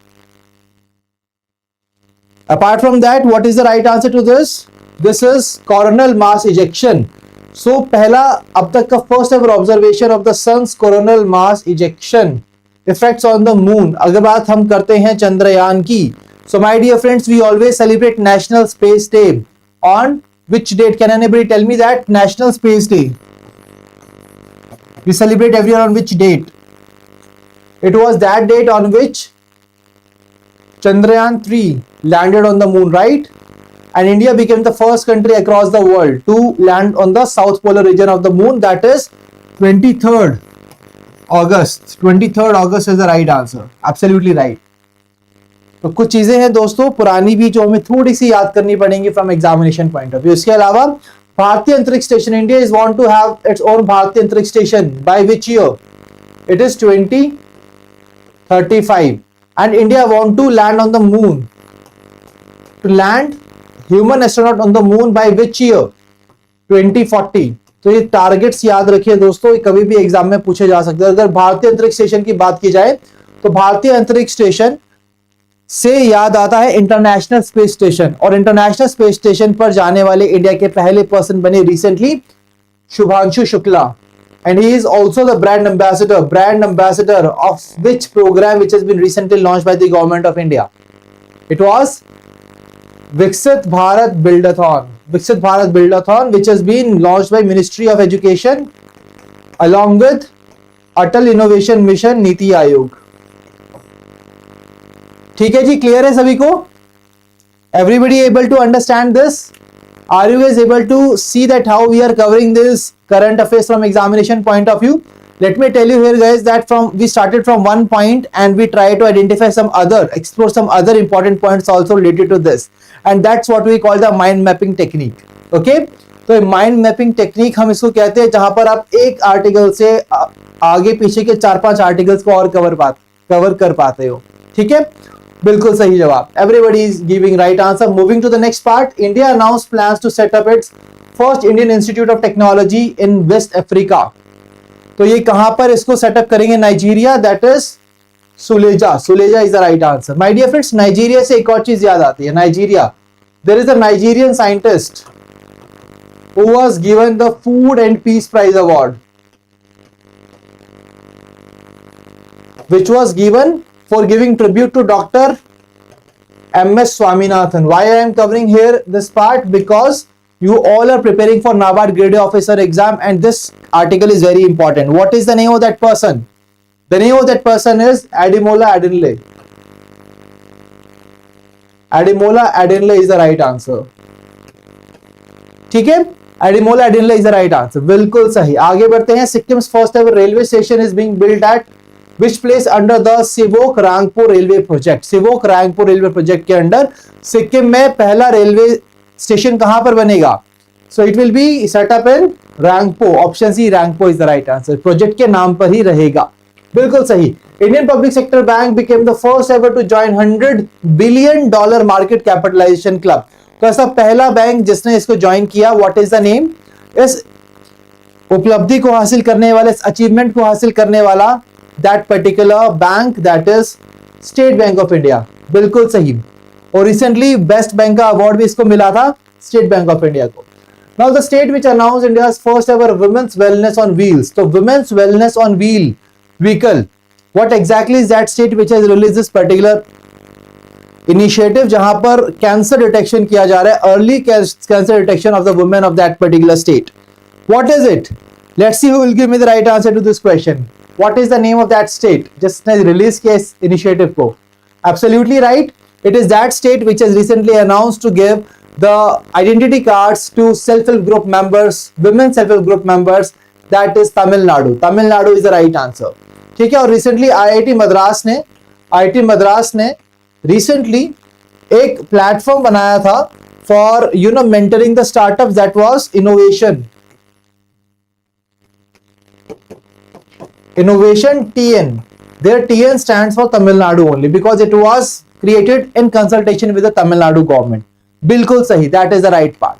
Apart from that, what is the right answer to this? This is coronal mass ejection. So पहला अब तक का first ever observation of the sun's coronal mass ejection effects on the moon. अगर बात हम करते हैं चंद्रयान की, so my dear friends, we always celebrate National Space Day on which date? Can anybody tell me that? National Space Day we celebrate every year on which date? It was that date on which Chandrayaan 3 landed on the moon, right? And India became the first country across the world to land on the south polar region of the moon. That is 23rd August. 23rd August is the right answer. Absolutely right. तो कुछ चीजें हैं दोस्तों पुरानी भी जो हमें थोड़ी सी याद करनी पड़ेंगी from examination point of view. इसके अलावा Bharatiya Antariksh station, India is want to have its own Bharatiya Antariksh station by which year? It is 2035 and India want to land on the moon, to land human astronaut on the moon by which year? 2040। तो ये targets याद रखिए दोस्तों, कभी भी exam में पूछे जा सकते हैं। अगर भारतीय अंतरिक्ष स्टेशन की बात की जाए तो भारतीय अंतरिक्ष स्टेशन से याद आता है इंटरनेशनल स्पेस स्टेशन, और इंटरनेशनल स्पेस स्टेशन पर जाने वाले इंडिया के पहले पर्सन बने recently Shubhanshu Shukla, and he is also the brand ambassador of which program which has been recently launched by the government of India? It was Viksit Bharat Buildathon, which has been launched by Ministry of Education along with Atal Innovation Mission NITI Aayog. ठीक है जी, clear है सभी को? Everybody able to understand this? Are you guys able to see that how we are covering this current affairs from examination point of view? Let me tell you here guys that we started from one point and we try to identify explore some other important points also related to this, and that's what we call the mind mapping technique, okay, तो mind mapping technique हम इसको कहते हैं, जहां पर आप एक article से आगे पीछे के 4-5 आर्टिकल्स को और कवर कर पाते हो। ठीक है, बिल्कुल सही जवाब। Everybody is giving right answer. Moving to the next part, India announce plans to set up its first Indian institute of technology in west Africa. तो ये कहां पर इसको सेटअप करेंगे? Nigeria, that is Suleja. Suleja is the right answer. My dear friends, Nigeria से एक और चीज याद आती है। Nigeria, there is a Nigerian scientist who was given the Food and Peace Prize Award, which was given for giving tribute to Dr. M.S. Swaminathan. Why I am covering here this part? Because you all are preparing for NABARD Grade A Officer exam, and this article is very important. What is the name of that person? The name of that person is Ademola Adekunle. Ademola Adekunle is the right answer. ठीक है, Ademola Adenle is the right answer. बिल्कुल सही। आगे बढ़ते हैं। Sikkim's first ever railway station is being built at which place under the Sivok Rangpur railway project. Sivok Rangpur railway project के under Sikkim में पहला रेलवे स्टेशन कहां पर बनेगा? So it will be setup in Rangpo. Option C, Rangpo is the right answer. Project के नाम पर ही रहेगा। बिल्कुल सही। Indian public sector bank became the first ever to join $100 billion market capitalisation club. तो ऐसा पहला बैंक जिसने इसको ज्वाइन किया, व्हाट इज द नेम? इस उपलब्धि को हासिल करने वाले, इस अचीवमेंट को हासिल करने वाला that particular bank, that is State Bank of India. बिल्कुल सही। और रिसेंटली बेस्ट बैंक का अवार्ड भी इसको मिला था, स्टेट बैंक ऑफ इंडिया को। Now the state which announced India's first ever women's wellness on wheels. तो women's wellness on vehicle, what exactly is that state which has released this particular initiative, जहां पर cancer detection किया जा रहा है, early cancer detection of the women of that particular state. What is it? Let's see who will give me the right answer to this question. What is the name of that state जिसने release किया इस initiative को? Absolutely right, it is that state which has recently announced to give the identity cards to self help group members, women self help group members, that is Tamil Nadu. Tamil Nadu is the right answer. ठीक है, और recently IIT Madras ने recently एक platform बनाया था for mentoring the startups, that was innovation TN. Their TN stands for Tamil Nadu only because it was created in consultation with the Tamil Nadu government. बिल्कुल सही, that is the right part.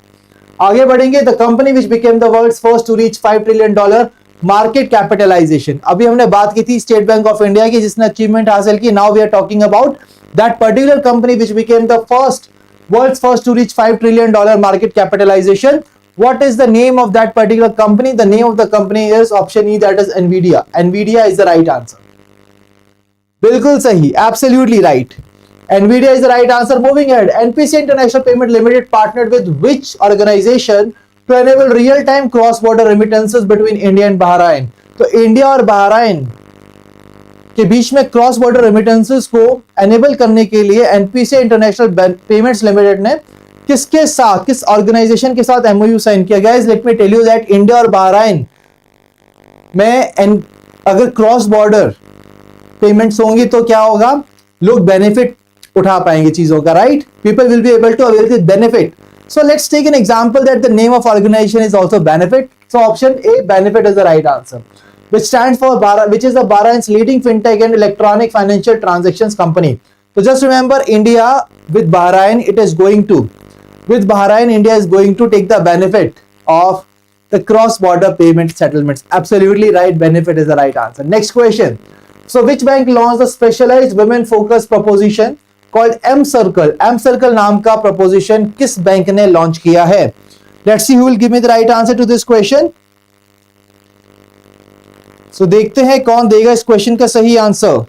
आगे बढ़ेंगे. The company which became the world's first to reach $5 trillion market capitalisation. अभी हमने बात की थी state Bank of India की जिसने अचीवमेंट हासिल की. Now we are talking about that particular company which became the world's first to reach $5 trillion market capitalisation. What is the name of that particular company? The name of the company is option E, that is Nvidia. Nvidia is the right answer. बिल्कुल सही, absolutely right. Nvidia is the right answer. Moving ahead, NPC International Payment Limited partnered with which organization to enable real-time cross-border remittances between India and Bahrain? तो India और बहराइन के बीच में cross border remittances को enable करने के लिए NPC international payments limited ने किसके साथ, किस ऑर्गेनाइजेशन के साथ एमओयू साइन किया? Guys let me tell you that India और बहराइन में अगर क्रॉस बॉर्डर पेमेंट्स होंगी तो क्या होगा? लोग बेनिफिट उठा पाएंगे चीजों का, right? People will be able to avail the benefit. So let's take an example that the name of organization is also Benefit. So option A, Benefit is the right answer, which stands for which is the Bahrain's leading fintech and electronic financial transactions company. So just remember, India with Bahrain, India is going to take the benefit of the cross-border payment settlements. Absolutely right. Benefit is the right answer. Next question. So which bank launched a specialized women-focused proposition called M Circle? M Circle नाम का proposition किस bank ने launch किया है? Let's see who will give me the right answer to this question. So देखते हैं कौन देगा इस क्वेश्चन का सही answer.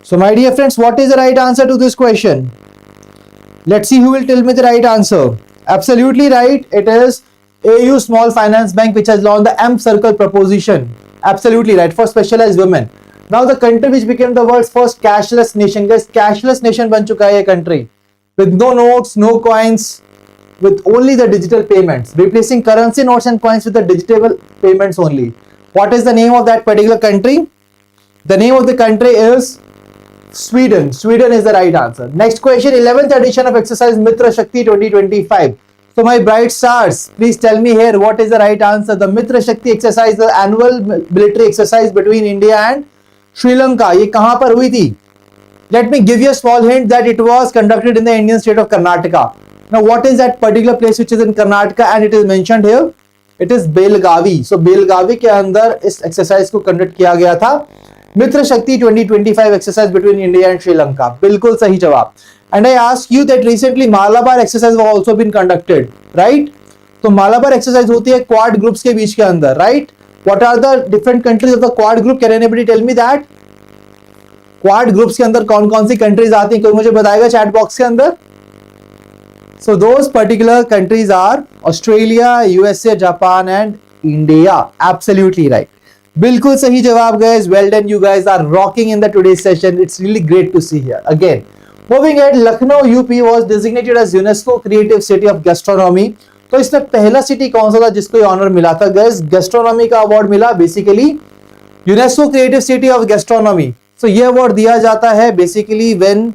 So my dear friends, what is the right answer to this question? Let's see who will tell me the right answer. Absolutely right. It is AU Small Finance Bank which has launched the M Circle proposition. Absolutely right, for specialized women. Now the country which became the world's first cashless nation. Guys, cashless nation बन चुका है ये country. with no notes, no coins, with only the digital payments, replacing currency notes and coins with the digital payments only. What is the name of that particular country? The name of the country is Sweden. Sweden is the right answer. Next question, 11th edition of exercise Mitra Shakti 2025. So my bright stars, please tell me here what is the right answer. The Mitra Shakti exercise, the annual military exercise between India and Sri Lanka. ये कहाँ पर हुई थी? Let me give you a small hint that it was conducted in the Indian state of Karnataka. Now what is that particular place which is in Karnataka and it is mentioned here? It is Belgavi. So Belgavi के अंदर इस exercise को conduct किया गया था. Mitra Shakti 2025 exercise between India and Sri Lanka. बिल्कुल सही जवाब. And I ask you that recently Malabar exercise was also been conducted, right? तो Malabar exercise होती है quad groups के बीच के अंदर, right? What are the different countries of the quad group? Can anybody tell me that? Quad groups के अंदर कौन कौन सी countries आती हैं? कोई मुझे बताएगा chat box के अंदर? So those particular countries are Australia, USA, Japan and India. Absolutely right. बिल्कुल सही जवाब guys. Well done, you guys are rocking in the today's session. It's really great to see here. Again, moving ahead, Lucknow UP was designated as UNESCO Creative City of Gastronomy. तो इसमें पहला city कौन सा था जिसको ये honour मिला था guys? गैस्ट्रोनॉमी का अवार्ड मिला basically UNESCO creative city of gastronomy. So ये अवार्ड दिया जाता है basically when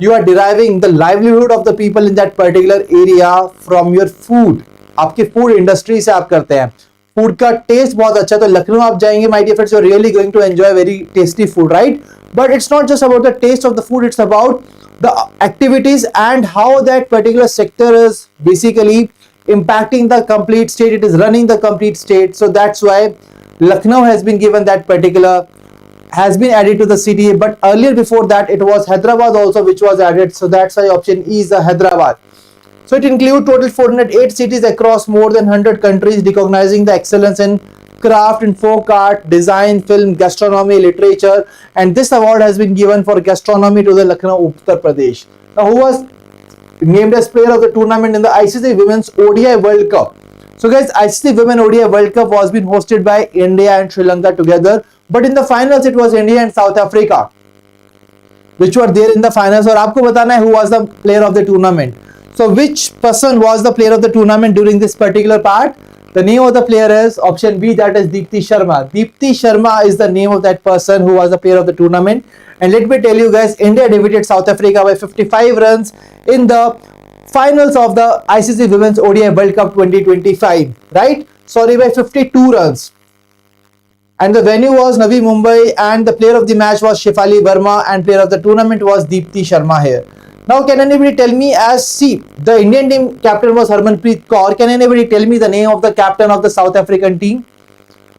you are deriving the livelihood of the people in that particular area from your food. आपके फूड इंडस्ट्री से आप करते हैं. फूड का टेस्ट बहुत अच्छा है तो लखनऊ आप जाएंगे my dear friends, you are really going to enjoy very tasty food, right? But it's not just about the taste of the food, it's about the activities and how that particular sector is basically impacting the complete state. It is running the complete state. So that's why Lucknow has been given that particular, has been added to the city. But earlier before that it was Hyderabad also which was added. So that's why option E is the Hyderabad. So it includes total 408 cities across more than 100 countries, recognizing the excellence in craft and folk art, design, film, gastronomy, literature, and this award has been given for gastronomy to the Lucknow, Uttar Pradesh. Now who was named as player of the tournament in the ICC Women's ODI World Cup? So guys, ICC Women ODI World Cup was being hosted by India and Sri Lanka together, but in the finals it was India and South Africa which were there in the finals. और आपको बताना है who was the player of the tournament. So which person was the player of the tournament during this particular part? The name of the player is option B, that is Deepti Sharma. Deepti Sharma is the name of that person who was the player of the tournament. And let me tell you guys, India defeated South Africa by 55 runs in the finals of the ICC Women's ODI World Cup 2025, right? Sorry, by 52 runs. And the venue was Navi Mumbai and the player of the match was Shefali Verma and player of the tournament was Deepti Sharma here. Now can anybody tell me, as see the Indian team captain was Harmanpreet Kaur, can anybody tell me the name of the captain of the South African team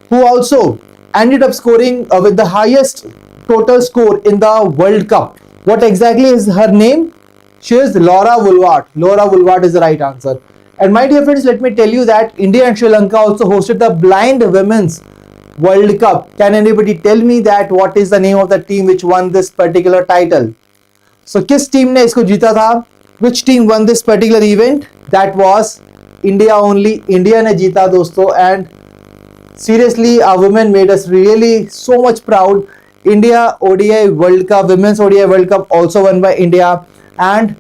who also ended up scoring with the highest total score in the World Cup? What exactly is her name? She is Laura Woolward. Laura Woolward is the right answer. And my dear friends, let me tell you that India and Sri Lanka also hosted the Blind Women's World Cup. Can anybody tell me that what is the name of the team which won this particular title? So किस team ने इसको जीता था? Which team won this particular event? That was India only. India ने जीता दोस्तों. And seriously, our women made us really so much proud. India ODI World Cup, Women's ODI World Cup also won by India, and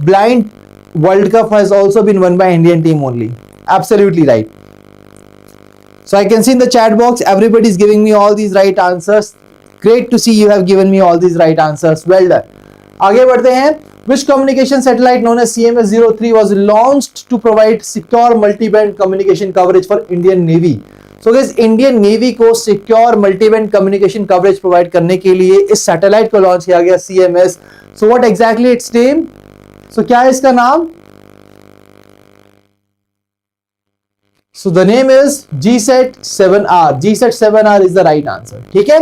Blind World Cup has also been won by Indian team only. Absolutely right. So I can see in the chat box everybody is giving me all these right answers. Great to see you have given me all these right answers. Well done. आगे बढ़ते हैं. Which communication satellite known as CMS-03 was launched to provide secure multi-band communication coverage for Indian Navy? So guys, Indian Navy को secure multi-band communication coverage provide करने के लिए इस satellite को launch किया गया CMS. So what exactly its name? So क्या है इसका नाम? So the name is GSAT-7R. GSAT-7R is the right answer. ठीक है?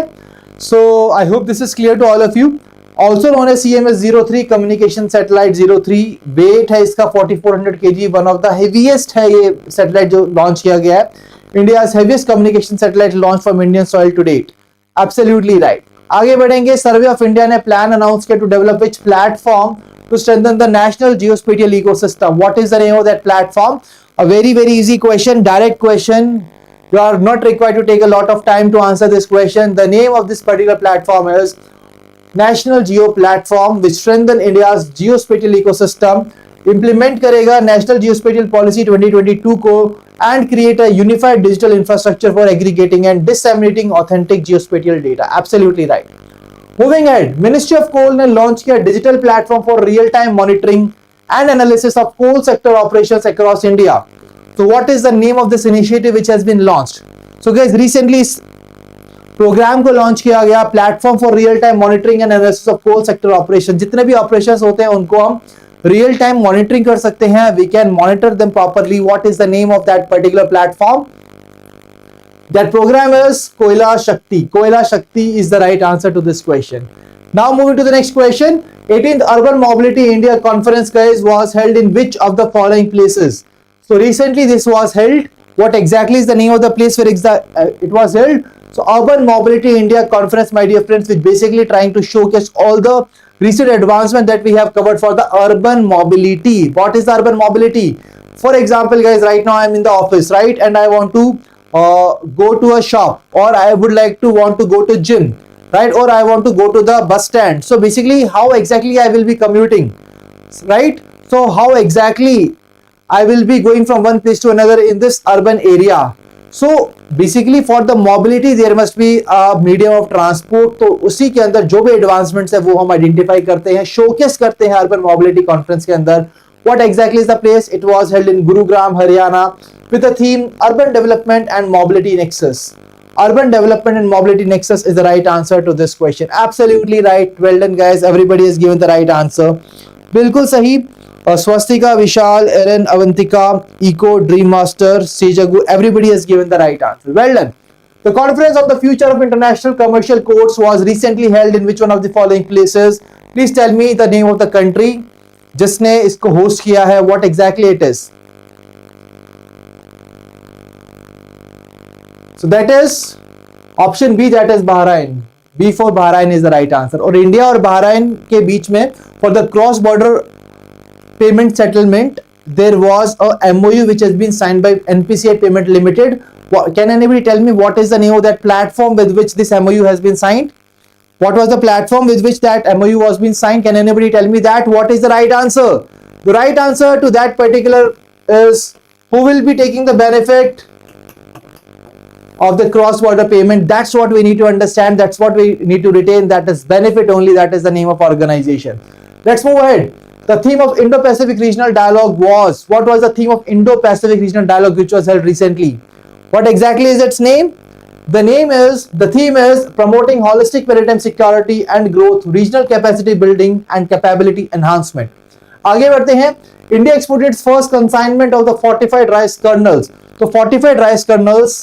So I hope this is clear to all of you. Also known as CMS-03 communication satellite 03. Weight है इसका 4400 kg. One of the heaviest है ये satellite जो launch किया गया है. India's heaviest communication satellite launch from Indian soil to date. Absolutely right. आगे बढ़ेंगे. सर्वे ऑफ इंडिया ने प्लान अनाउंस किया to develop which platform to strengthen the national geospatial ecosystem. What is the name of that platform? A very easy question, direct question. You are not required to take a lot of time to answer this question. The name of this particular platform is national geo platform which strengthen India's geospatial ecosystem, implement करेगा national geospatial policy 2022 को and create a unified digital infrastructure for aggregating and disseminating authentic geospatial data. Absolutely right. Moving ahead, ministry of coal ने launch किया digital platform for real time monitoring and analysis of coal sector operations across India. So what is the name of this initiative which has been launched? So guys, recently इस programme को launch किया गया, platform for real time monitoring and analysis of coal sector operation. जितने भी operations होते हैं उनको हम रियल टाइम मॉनिटरिंग कर सकते हैं, we can monitor them properly. What is the name of that particular platform? That program is Koila Shakti. Koila Shakti is the right answer to this question. Now moving to the next question. 18th Urban Mobility India Conference, guys, was held in which of the following places? So recently this was held. What exactly is the name of the place where it was held? So Urban Mobility India Conference, my dear friends, which basically trying to showcase all the recent advancement that we have covered for the urban mobility. What is the urban mobility? For example, guys, right now I am in the office, right, and I want to go to a shop, or I would like to want to go to gym, right, or I want to go to the bus stand. So basically how exactly I will be commuting, right? So how exactly I will be going from one place to another in this urban area? So basically for the mobility there must be a medium of transport. तो उसी के अंदर जो भी advancements है वो हम identify करते हैं, showcase करते हैं urban mobility conference के अंदर। What exactly is the place? It was held in Gurugram, Haryana, with the theme Urban Development and Mobility Nexus. Urban Development and Mobility Nexus is the right answer to this question. Absolutely right. Well done, guys. Everybody has given the right answer. बिल्कुल सही। Swastika, Vishal, Erin, Avantika, Eco, Dream Master, Sejagu, everybody has given the right answer. Well done. The Conference of the Future of International Commercial Courts was recently held in which one of the following places? Please tell me the name of the country जिसने इसको host किया है. What exactly it is? So that is option B, that is Bahrain. B for Bahrain is the right answer. और India और बहराइन के बीच में for the cross border payment settlement there was a MOU which has been signed by NPCI Payment Limited. Can anybody tell me what is the name of that platform with which this MOU has been signed? What was the platform with which that MOU was being signed? Can anybody tell me that? What is the right answer? The right answer to that particular is who will be taking the benefit of the cross-border payment. That's what we need to understand. That's what we need to retain. That is benefit only. That is the name of organization. Let's move ahead. The theme of Indo-Pacific Regional Dialogue was, what was the theme of Indo-Pacific Regional Dialogue which was held recently? What exactly is its name? The theme is promoting holistic maritime security and growth, regional capacity building and capability enhancement. आगे बढ़ते हैं. India exported its first consignment of the fortified rice kernels. तो fortified rice kernels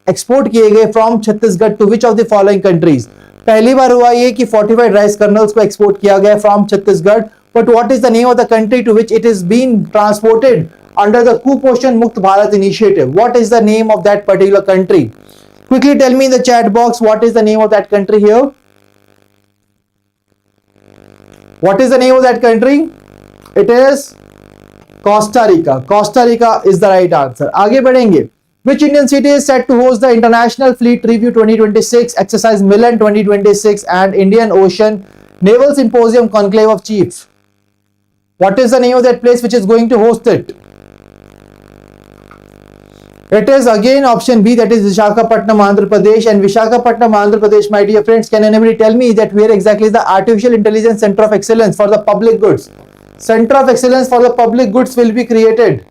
export किए गए from Chhattisgarh to which of the following countries. पहली बार हुआ ये कि fortified rice kernels को एक्सपोर्ट किया गया from Chhattisgarh, but what is the name of the country to which it is been transported under the कुपोषण मुक्त Bharat initiative? What is the name of that particular country? Quickly tell me in the chat box what is the name of that country here. What is the name of that country? It is Costa Rica. Costa Rica is the right answer. आगे बढ़ेंगे. Which Indian city is set to host the International Fleet Review 2026, Exercise Milan 2026 and Indian Ocean Naval Symposium Conclave of Chiefs? What is the name of that place which is going to host it? It is again option B, that is Visakhapatnam, Andhra Pradesh. And Visakhapatnam, Andhra Pradesh, my dear friends, can anybody tell me that where exactly is the Artificial Intelligence Center of Excellence for the Public Goods? Center of Excellence for the Public Goods will be created.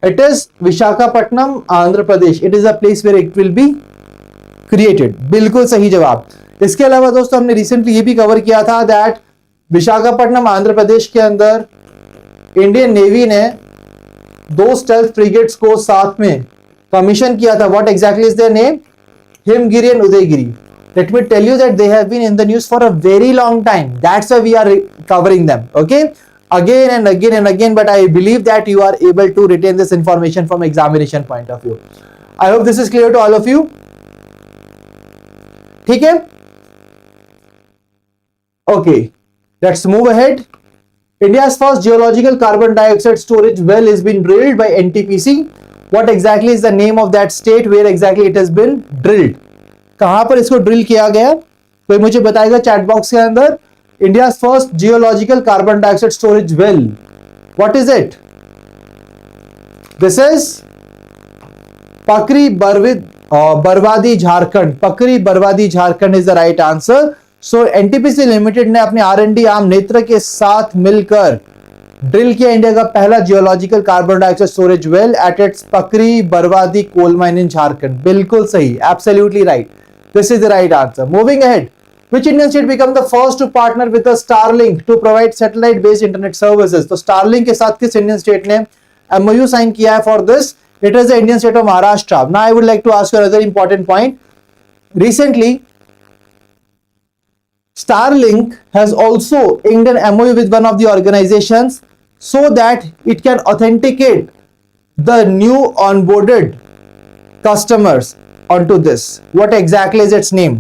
It is Visakhapatnam, Andhra Pradesh. It is a place where it will be created. बिल्कुल सही जवाब. इसके अलावा दोस्तों हमने recently ये भी cover किया था that विशाखापट्टनम आंध्र प्रदेश के अंदर इंडियन नेवी ने 2 स्टेल्थ फ्रिगेट्स को साथ में कमीशन किया था. What exactly is their name? Himgiri and Udaygiri. Let me tell you that they have been in the news for a very long time. That's why we are covering them. Okay. Again and again and again, but I believe that you are able to retain this information from examination point of view. I hope this is clear to all of you. ठीक है? Okay, let's move ahead. India's first geological carbon dioxide storage well is been drilled by NTPC. What exactly is the name of that state where exactly it has been drilled? कहां पर इसको drill किया गया? कोई मुझे बताएगा chat box के अंदर, India first geological carbon dioxide storage well, what is it? This is Pakri Barwadih Jharkhand. Pakri Barwadih Jharkhand is the right answer. So NTPC limited ने अपने आर&डी आर्म नेत्र के साथ मिलकर ड्रिल किया इंडिया का पहला geological carbon dioxide storage well at its Pakri Barwadih coal mine in Jharkhand. बिल्कुल सही, absolutely right. This is the right answer. Moving ahead, which Indian state became the first to partner with the Starlink to provide satellite based internet services? तो Starlink के साथ किस Indian state ने MOU sign किया है for this? It is the Indian state of Maharashtra. Now I would like to ask you another important point. Recently, Starlink has also inked an MOU with one of the organizations so that it can authenticate the new onboarded customers onto this. What exactly is its name?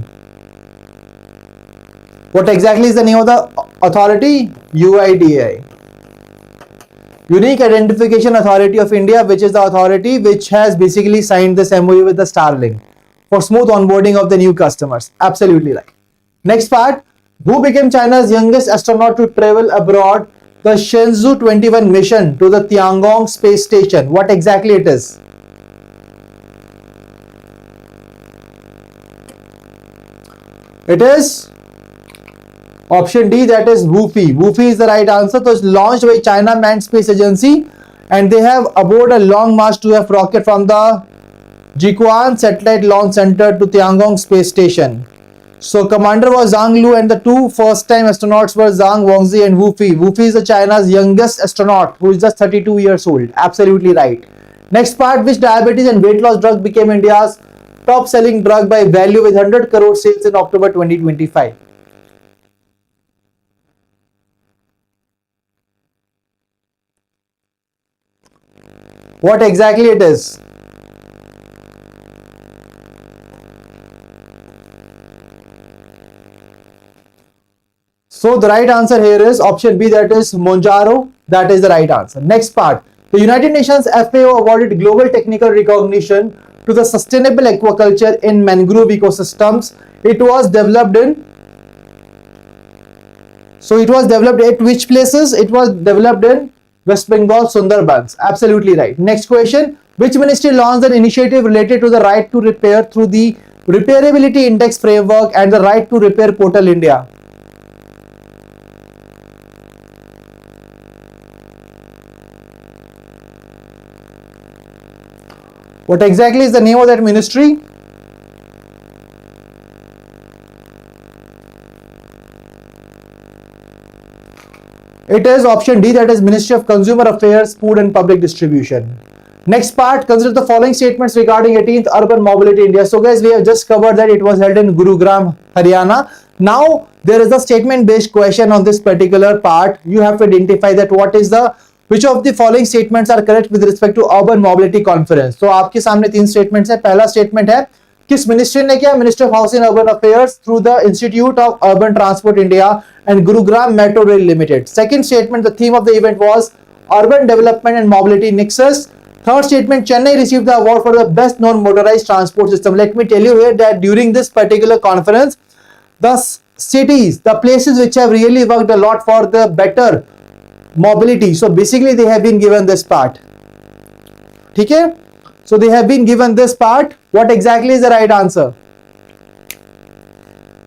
What exactly is the name of the authority? UIDAI. Unique Identification Authority of India, which is the authority which has basically signed this MOU with the Starlink for smooth onboarding of the new customers. Absolutely right. Next part, who became China's youngest astronaut to travel abroad the Shenzhou 21 mission to the Tiangong space station? What exactly it is? It is option D, that is Wufi. Wufi is the right answer. So it's launched by China Manned Space Agency and they have aboard a long March 2F rocket from the Jiquan Satellite Launch Center to Tiangong Space Station. So commander was Zhang Lu and the two first time astronauts were Zhang Wangzi and Wufi. Wufi is the China's youngest astronaut who is just 32 years old. Absolutely right. Next part, which diabetes and weight loss drug became India's top selling drug by value with 100 crore sales in October 2025? What exactly it is? So the right answer here is option B, that is Monjaro. That is the right answer. Next part, the United Nations FAO awarded global technical recognition to the sustainable aquaculture in mangrove ecosystems. It was developed in, so it was developed at which places? It was developed in West Bengal, Sundarbans. Absolutely right. Next question, which ministry launched an initiative related to the right to repair through the Repairability Index Framework and the Right to Repair Portal India? What exactly is the name of that ministry? It is option D, that is Ministry of Consumer Affairs, Food and Public Distribution. Next part, consider the following statements regarding 18th Urban Mobility India. So guys, we have just covered that it was held in Gurugram, Haryana. Now there is a statement based question on this particular part. You have to identify that which of the following statements are correct with respect to Urban Mobility Conference. तो आपके सामने तीन statements है. पहला statement है किस ministry ने किया? Ministry of housing and urban affairs through the institute of urban transport India and Gurugram metro rail limited. Second statement, the theme of the event was urban development and mobility nexus. Third statement, Chennai received the award for the best known motorized transport system. Let me tell you here that during this particular conference, the cities, the places which have really worked a lot for the better mobility, so basically they have been given this part. ठीक है? So they have been given this part. What exactly is the right answer?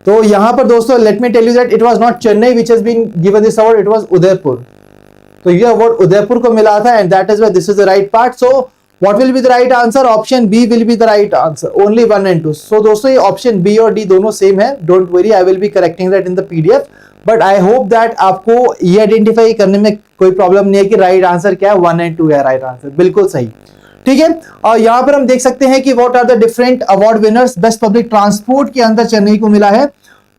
तो यहां पर दोस्तों, let me tell you that it was not Chennai which has been given this award, it was Udaipur. तो ये award Udaipur को मिला था and that is why this is the right part. So what will be the right answer? Option B will be the right answer. Only 1 and 2. So दोस्तों ये option B और D दोनों same है. Don't worry, I will be correcting that in the PDF. But I hope that आपको ये identify करने में कोई प्रॉब्लम नहीं है कि राइट आंसर क्या है. 1 and 2 है राइट आंसर, बिल्कुल सही. ठीक है, और यहाँ पर हम देख सकते हैं कि what are the different award winners. Best public transport के अंदर चेन्नई को मिला है.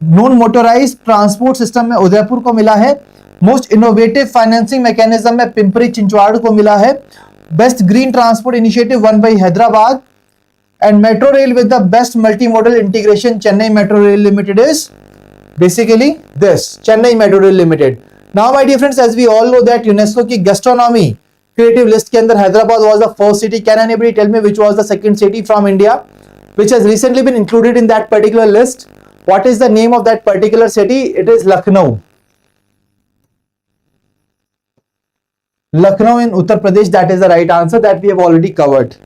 नॉन मोटराइज्ड ट्रांसपोर्ट सिस्टम में उदयपुर को मिला है. मोस्ट इनोवेटिव फाइनेंसिंग मैकेनिज्म में पिंपरी चिंचवाड़ को मिला है. Best green transport initiative won by Hyderabad and metro rail with the best multi model integration Chennai metro rail limited is basically this Chennai metro rail limited. Now my dear friends, as we all know that UNESCO की gastronomy creative list के अंदर Hyderabad was the first city. Can anybody tell me which was the second city from India which has recently been included in that particular list? What is the name of that particular city? It is Lucknow. Lucknow in Uttar Pradesh. That is the right answer that we have already covered.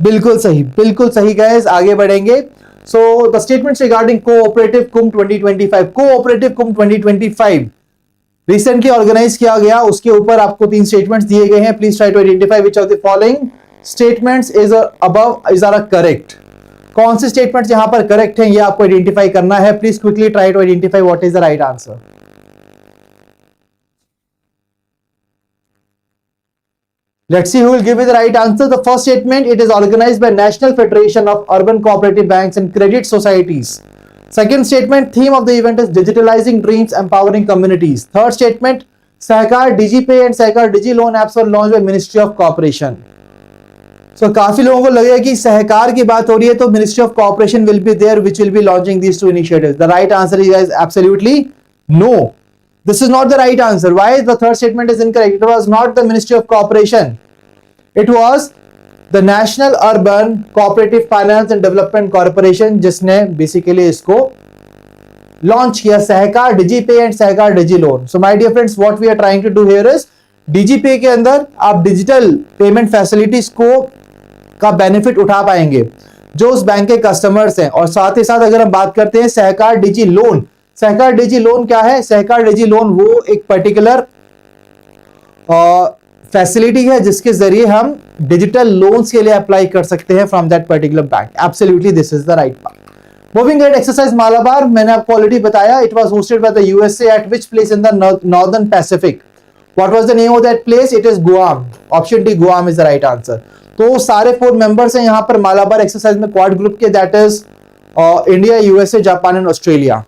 बिल्कुल सही guys. आगे बढ़ेंगे. So the statements regarding cooperative Kumbh 2025. Cooperative Kumbh 2025 recently organise किया गया, उसके ऊपर आपको 3 statements दिए गए हैं. Please try to identify which of the following statements is above is are correct. कौन से स्टेटमेंट्स यहां पर करेक्ट हैं, ये आपको आइडेंटिफाई करना है. Please quickly try to identify what is the right answer. Let's see who will give me the right answer. The first statement, it is organized by National Federation of Urban Cooperative Banks and Credit Societies. Second statement, theme of the event is digitalizing dreams, empowering communities. Third statement, Sahakar DigiPay and Sahakar DigiLoan apps were launched by Ministry of Cooperation. So काफी लोगों को लगेगा कि सहकार की बात हो रही है तो Ministry of Cooperation will be there which will be launching these 2 initiatives. The right answer is absolutely no. This is not the right answer. Why the third statement is incorrect? It was not the Ministry of Cooperation. It was the National Urban Cooperative Finance and Development Corporation जिसने basically इसको launch किया. सहकार DigiPay and Sahakar DigiLoan. So my dear friends, what we are trying to do here is DigiPay के अंदर आप digital payment facilities को का benefit उठा पाएंगे जो उस बैंक के कस्टमर्स हैं. और साथ ही साथ अगर हम बात करते हैं सहकार डिजी लोन, सहकार डिजी लोन क्या है? सहकार डिजी लोन वो एक पर्टिकुलर फैसिलिटी है जिसके जरिए हम डिजिटल लोन्स के लिए अप्लाई कर सकते हैं from that particular bank. Absolutely this is the right part. Moving at exercise Malabar, मैंने आपको ऑलरेडी बताया. It was hosted by the USA eight which place in the northern Pacific. What was the name of that place? It is Guam. Option D Guam is the right answer. तो सारे 4 members हैं यहां पर Malabar exercise में quad group के. That is India, USA, Japan and Australia,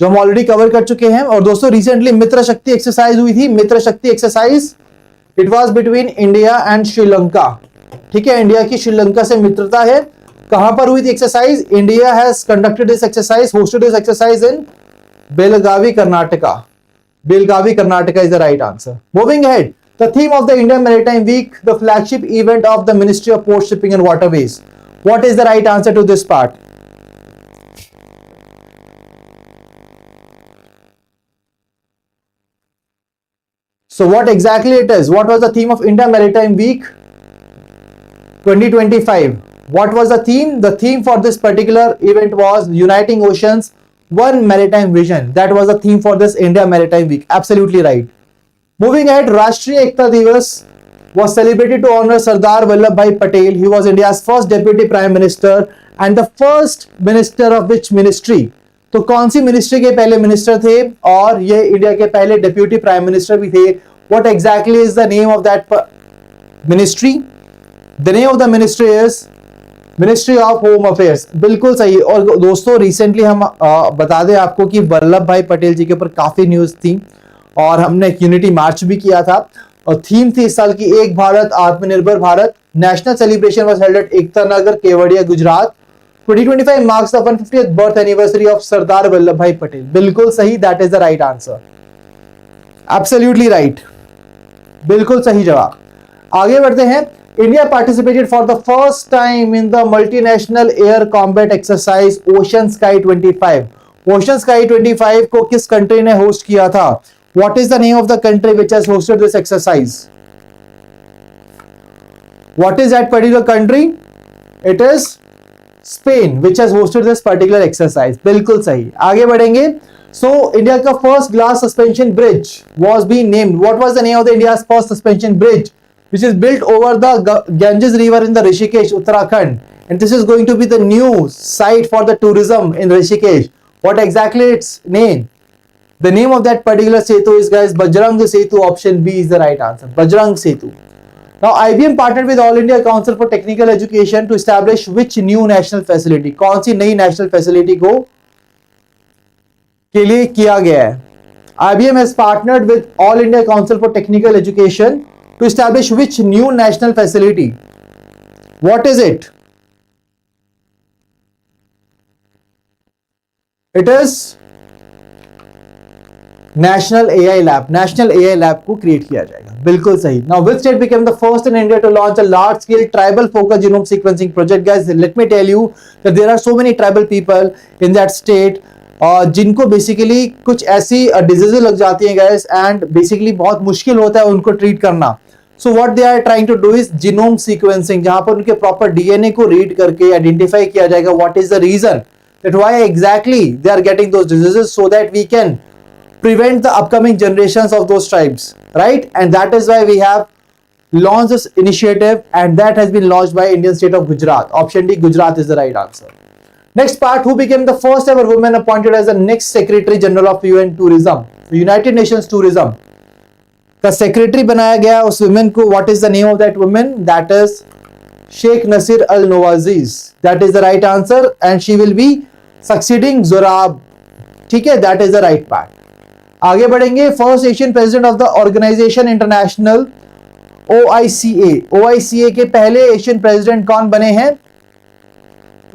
जो हम already cover कर चुके हैं. और दोस्तों रिसेंटली मित्र शक्ति एक्सरसाइज हुई थी. मित्र Shakti exercise it was between India and Sri Lanka. ठीक है, इंडिया की श्रीलंका से मित्रता है. कहां पर हुई थी exercise? India has conducted this exercise, hosted this exercise in Belagavi, Karnataka. Belagavi, Karnataka is the right answer. Moving ahead, the theme of the Indian maritime week, the flagship event of the ministry of port, shipping and waterways. What is the right answer to this part? So what exactly it is? What was the theme of India Maritime Week 2025? What was the theme? The theme for this particular event was Uniting Oceans, One Maritime Vision. That was the theme for this India Maritime Week. Absolutely right. Moving ahead, Rashtriya Ekta Divas was celebrated to honor Sardar Vallabhbhai Patel. He was India's first Deputy Prime Minister and the first Minister of which ministry? तो कौन सी ministry के पहले minister थे और ये India के पहले deputy prime minister भी थे. What exactly is the name of that ministry? The name of the ministry is ministry of home affairs. बिल्कुल सही. और दोस्तों रिसेंटली हम बता दें आपको कि वल्लभ भाई पटेल जी के ऊपर काफी न्यूज थी और हमने एक यूनिटी मार्च भी किया था. और थीम थी इस साल की एक भारत आत्मनिर्भर Bharat. National celebration was held at Ekta Nagar, Kevadia, Gujarat. 2025 marks the 150th birth anniversary of Sardar Vallabhbhai Patel. बिल्कुल सही. That is the right answer. Absolutely right. बिल्कुल सही जवाब. आगे बढ़ते हैं. India participated for the first time in the multinational air combat exercise Ocean Sky 25. Ocean Sky 25 को किस कंट्री ने होस्ट किया था? What is the name of the country which has hosted this exercise? What is that particular country? It is Spain which has hosted this particular exercise. बिल्कुल सही. आगे बढ़ेंगे. So India का first glass suspension bridge was being named. What was the name of the India's first suspension bridge which is built over the Ganges river in the Rishikesh, Uttarakhand, and this is going to be the new site for the tourism in Rishikesh. What exactly its name? The name of that particular setu is, guys, Bajrang Setu. Option B is the right answer. Bajrang Setu. Now IBM partnered with All India Council for Technical Education to establish which new national facility? कौन सी नई national facility को के लिए किया गया है? IBM has partnered with All India Council for Technical Education to establish which new national facility? What is it? It is national AI lab, national AI lab को create किया जाएगा, बिल्कुल सही. Now which state became the first in India to launch a large scale tribal focus genome sequencing project. Guys let me tell you that there are so many tribal people in that state जिनको basically कुछ ऐसी diseases लग जाती हैं guys, and basically बहुत मुश्किल होता है उनको ट्रीट करना. So what they are trying to do is genome sequencing, जहां पर उनके प्रॉपर डीएनए को रीड करके आइडेंटिफाई किया जाएगा what is the reason that why exactly they are getting those diseases, so that we can prevent the upcoming generations of those tribes, right? And that is why we have launched this initiative, and that has been launched by Indian state of Gujarat. Option D, Gujarat is the right answer. Next part, who became the first ever woman appointed as the next Secretary General of UN Tourism, United Nations Tourism का secretary बनाया गया उस women को. What is the name of that woman? That is Sheikh Nasir Al Nawaziz. That is the right answer, and she will be succeeding Zorab. ठीक है, that is the right part. आगे बढ़ेंगे. First Asian president of the organisation international OICA. OICA के पहले Asian president कौन बने हैं?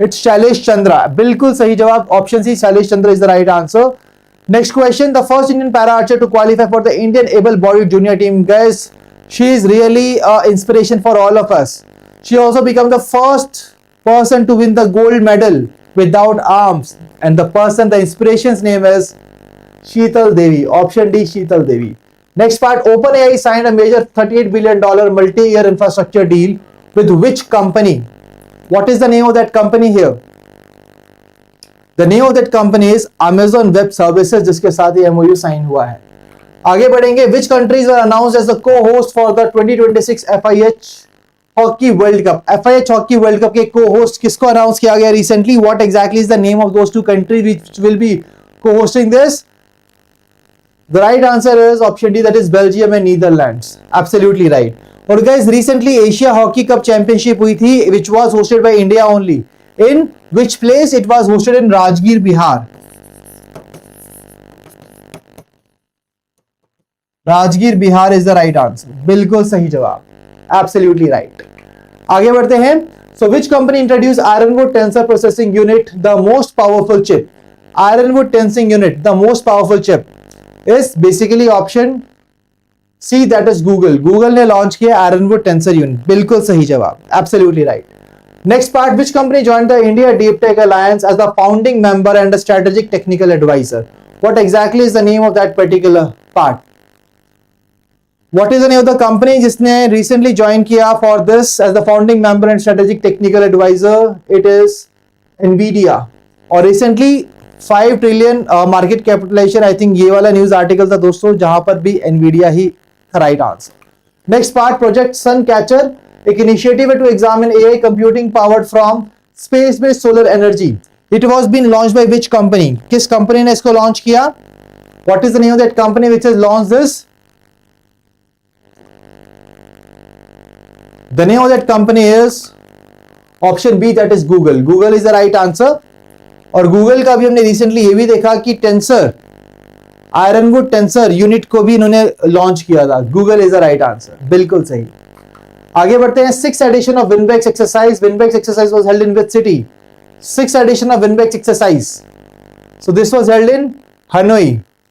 It's Shailesh Chandra. बिल्कुल सही जवाब, option C, Shailesh Chandra is the right answer. Next question, the first Indian para archer to qualify for the Indian able bodied junior team. Guys she is really inspiration for all of us. She also become the first person to win the gold medal without arms, and the person, the inspiration's name is Sheetal Devi. Option D, Sheetal Devi. Next part, OpenAI signed a major $38 billion multi-year infrastructure deal with which company? What is the name of that company here? The name of that company is Amazon Web Services, जिसके साथ ये MOU sign हुआ है. आगे बढ़ेंगे. Which countries were announced as the co-host for the 2026 FIH hockey world cup? FIH hockey world cup के co-host किसको announce किया गया recently? What exactly is the name of those two countries which will be co-hosting this? The right answer is option D, that is Belgium and Netherlands. Absolutely right. और guys recently Asia Hockey Cup Championship हुई थी which was hosted by India only. In which place it was hosted? In Rajgir, Bihar. Rajgir, Bihar is the right answer. बिल्कुल सही जवाब. Absolutely right. आगे बढ़ते हैं. So which company introduced Ironwood Tensor Processing Unit, the most powerful chip? Ironwood Tensing Unit, the most powerful chip is basically option C, that is Google. Google ने launch किया Ironwood Tensor Unit. बिल्कुल सही जवाब. Absolutely right. Next part, which company joined the India Deep Tech Alliance as the founding member and a strategic technical advisor? What exactly is the name of that particular part? What is the name of the company जिसने recently join किया for this as the founding member and strategic technical advisor? It is Nvidia. और recently 5 trillion market capitalization, I think ये वाला news article था दोस्तों, जहां पर भी Nvidia ही right answer. Next part, Project Suncatcher, एक initiative है to examine AI computing powered from space-based solar energy. It was been launched by which company? किस company ने इसको launch किया? What is the name of that company which has launched this? The name of that company is option B, that is Google. Google is the right answer. और Google का भी हमने recently ये भी देखा कि टेंसर, आयरनवुड टेंसर यूनिट को भी इन्होंने लॉन्च किया था. Google is the right answer. बिल्कुल सही. आगे बढ़ते हैं. 6th edition of Winbex exercise. Winbex exercise was held in which city? 6th edition of Winbex exercise. So this was held in Hanoi.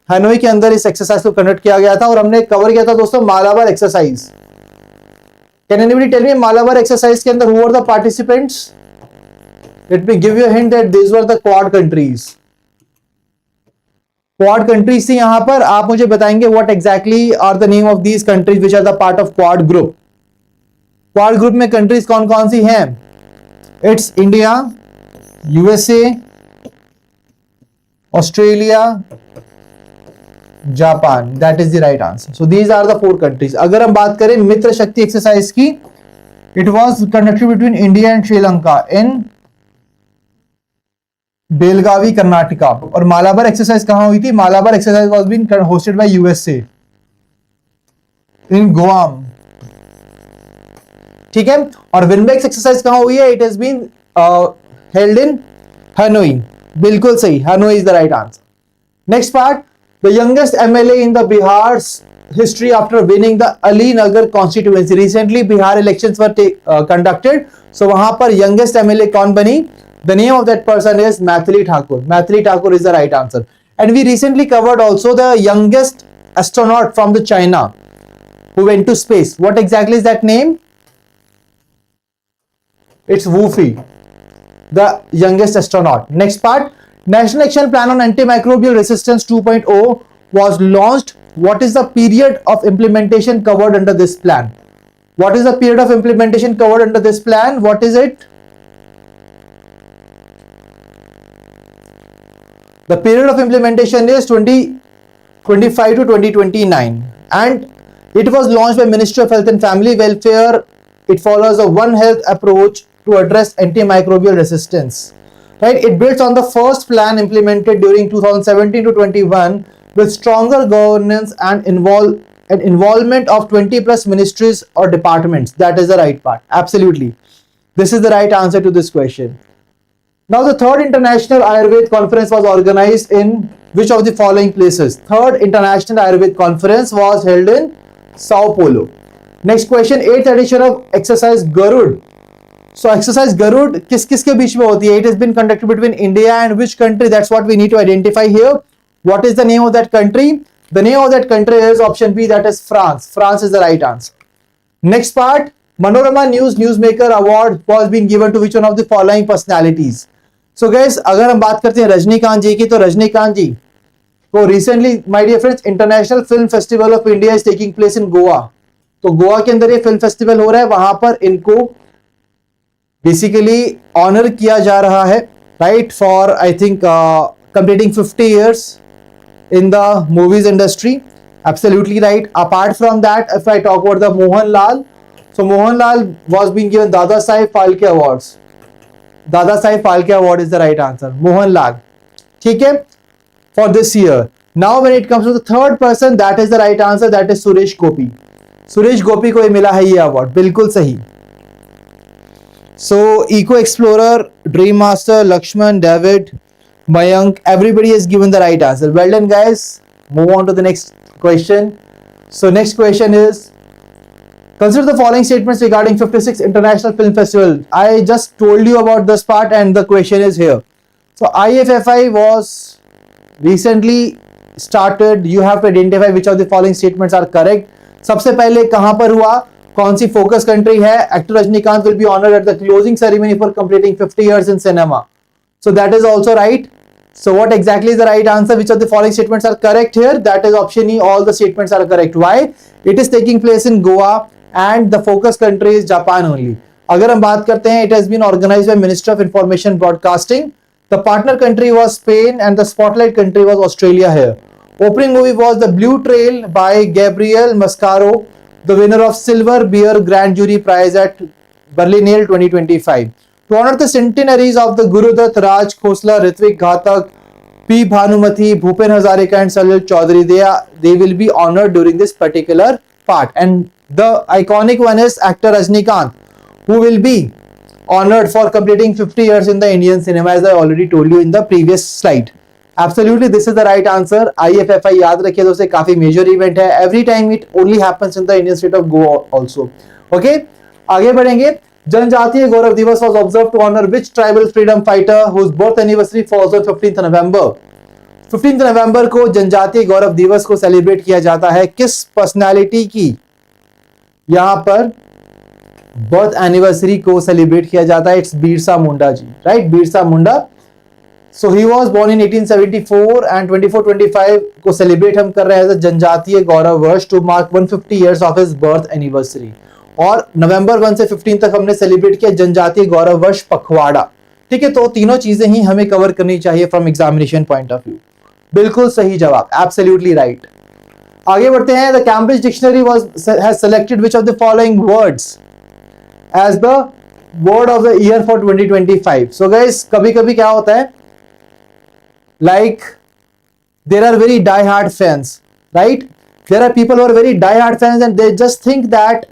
Hanoi के अंदर इस एक्सरसाइज को कंडक्ट किया गया था और हमने कवर किया था दोस्तों Malabar exercise. Can anybody tell me Malabar exercise के अंदर who were the participants? Let me give you a hint that these were the Quad countries. Quad countries थी यहां पर. आप मुझे बताएंगे what exactly are the name of these countries which are the part of Quad group. Quad group में countries कौन कौन सी हैं? It's India, USA, Australia, Japan. That is the right answer. So these are the 4 countries. अगर हम बात करें Mitra Shakti exercise की, it was conducted between India and Sri Lanka in Belagavi, Karnataka. और मालाबार एक्सरसाइज कहां हुई थी? Malabar exercise was been hosted by USA in Guam. ठीक है. और विनबेक्स एक्सरसाइज कहां हुई है? It has been held in Hanoi. बिल्कुल सही, Hanoi is the right answer. Next part, the youngest MLA in the Bihar's history after winning the Ali Nagar constituency. Recently Bihar elections were conducted, so वहां पर youngest MLA कौन बनी? The name of that person is Maithili Thakur. Maithili Thakur is the right answer. And we recently covered also the youngest astronaut from the China who went to space. What exactly is that name? It's Wu Fi, the youngest astronaut. Next part, National Action Plan on Antimicrobial Resistance 2.0 was launched. What is the period of implementation covered under this plan? What is the period of implementation covered under this plan? What is it? The period of implementation is 2025 to 2029, and it was launched by Ministry of Health and Family Welfare. It follows a One Health approach to address antimicrobial resistance. Right? It builds on the first plan implemented during 2017 to 21 with stronger governance and involvement of 20 plus ministries or departments. That is the right part. Absolutely. This is the right answer to this question. Now, the third International Ayurveda Conference was organized in which of the following places? Third International Ayurveda Conference was held in Sao Paulo. Next question, 8th edition of exercise Garud. So, exercise Garud किस के बीच में होती है? It has been conducted between India and which country? That's what we need to identify here. What is the name of that country? The name of that country is option B, that is France. France is the right answer. Next part, Manorama News Newsmaker Award was being given to which one of the following personalities? So guys, अगर हम बात करते हैं रजनीकांत जी की, तो रजनीकांत जी को recently, my dear friends, International Film Festival of India is taking place in Goa. तो गोवा के अंदर ये फिल्म फेस्टिवल हो रहा है, वहां पर इनको बेसिकली ऑनर किया जा रहा है, right, for I think completing 50 years in the movies industry. Absolutely right. Apart from that, if I talk about the Mohanlal, so Mohanlal was being given Dada Saheb Phalke Awards. Dada Saheb Phalke Award is the right answer. Mohanlal. ठीक है? For this year. Now when it comes to the third person, that is the right answer. That is Suresh Gopi. Suresh Gopi को मिला है ये award. बिल्कुल सही. So Eco Explorer, Dream Master, Lakshman, David, Mayank, everybody has given the right answer. Well done, guys. Move on to the next question. So next question is, consider the following statements regarding 56th International Film Festival. I just told you about this part and the question is here. So IFFI was recently started. You have to identify which of the following statements are correct. सबसे पहले कहां पर हुआ, कौन C focus country है? Actor Rajinikanth will be honored at the closing ceremony for completing 50 years in cinema. So that is also right. So what exactly is the right answer? Which of the following statements are correct here? That is option E. All the statements are correct. Why? It is taking place in Goa and the focus country is Japan only. अगर हम बात करते हैं, it has been organized by Ministry of Information Broadcasting. The partner country was Spain and the spotlight country was Australia here. Opening movie was The Blue Trail by Gabriel Mascaro, the winner of Silver Bear Grand Jury Prize at Berlinale 2025. To honor the centenaries of the Gurudutt, Raj Khosla, Ritvik Ghatak, P. Bhanumati, Bhupen Hazarika and Salil Chaudhary, they will be honored during this particular part. And the iconic one is actor Rajnikant, who will be honored for completing 50 years in the Indian cinema, as I already told you in the previous slide. Absolutely, this is the right answer. IFFI याद रखिए दोस्तों, काफी major event है. Every time it only happens in the Indian state of Goa also. Okay, आगे बढ़ेंगे. जनजातीय गौरव दिवस was observed to honor which tribal freedom fighter whose birth anniversary falls on 15th November. 15th November को जनजातीय गौरव दिवस को celebrate किया जाता है. किस पर्सनालिटी की यहाँ पर बर्थ एनिवर्सरी को सेलिब्रेट किया जाता है? It's Birsa Munda ji, right? Birsa Munda. So he was born in 1874 and 24-25 को सेलिब्रेट हम कर रहे हैं जनजातीय गौरव वर्ष to mark 150 years of his birth anniversary. और नवंबर 1 से 15 तक हमने सेलिब्रेट किया जनजातीय गौरव वर्ष पखवाड़ा. ठीक है, तो तीनों चीजें ही हमें कवर करनी चाहिए from examination point of view. बिल्कुल सही जवाब, एब्सोल्युटली राइट. आगे बढ़ते हैं. The Cambridge dictionary has selected which of the following words as the word of the year for 2025. So guys, कभी कभी क्या होता है, like there are very die-hard fans, right? There are people who are very die-hard fans and they just think that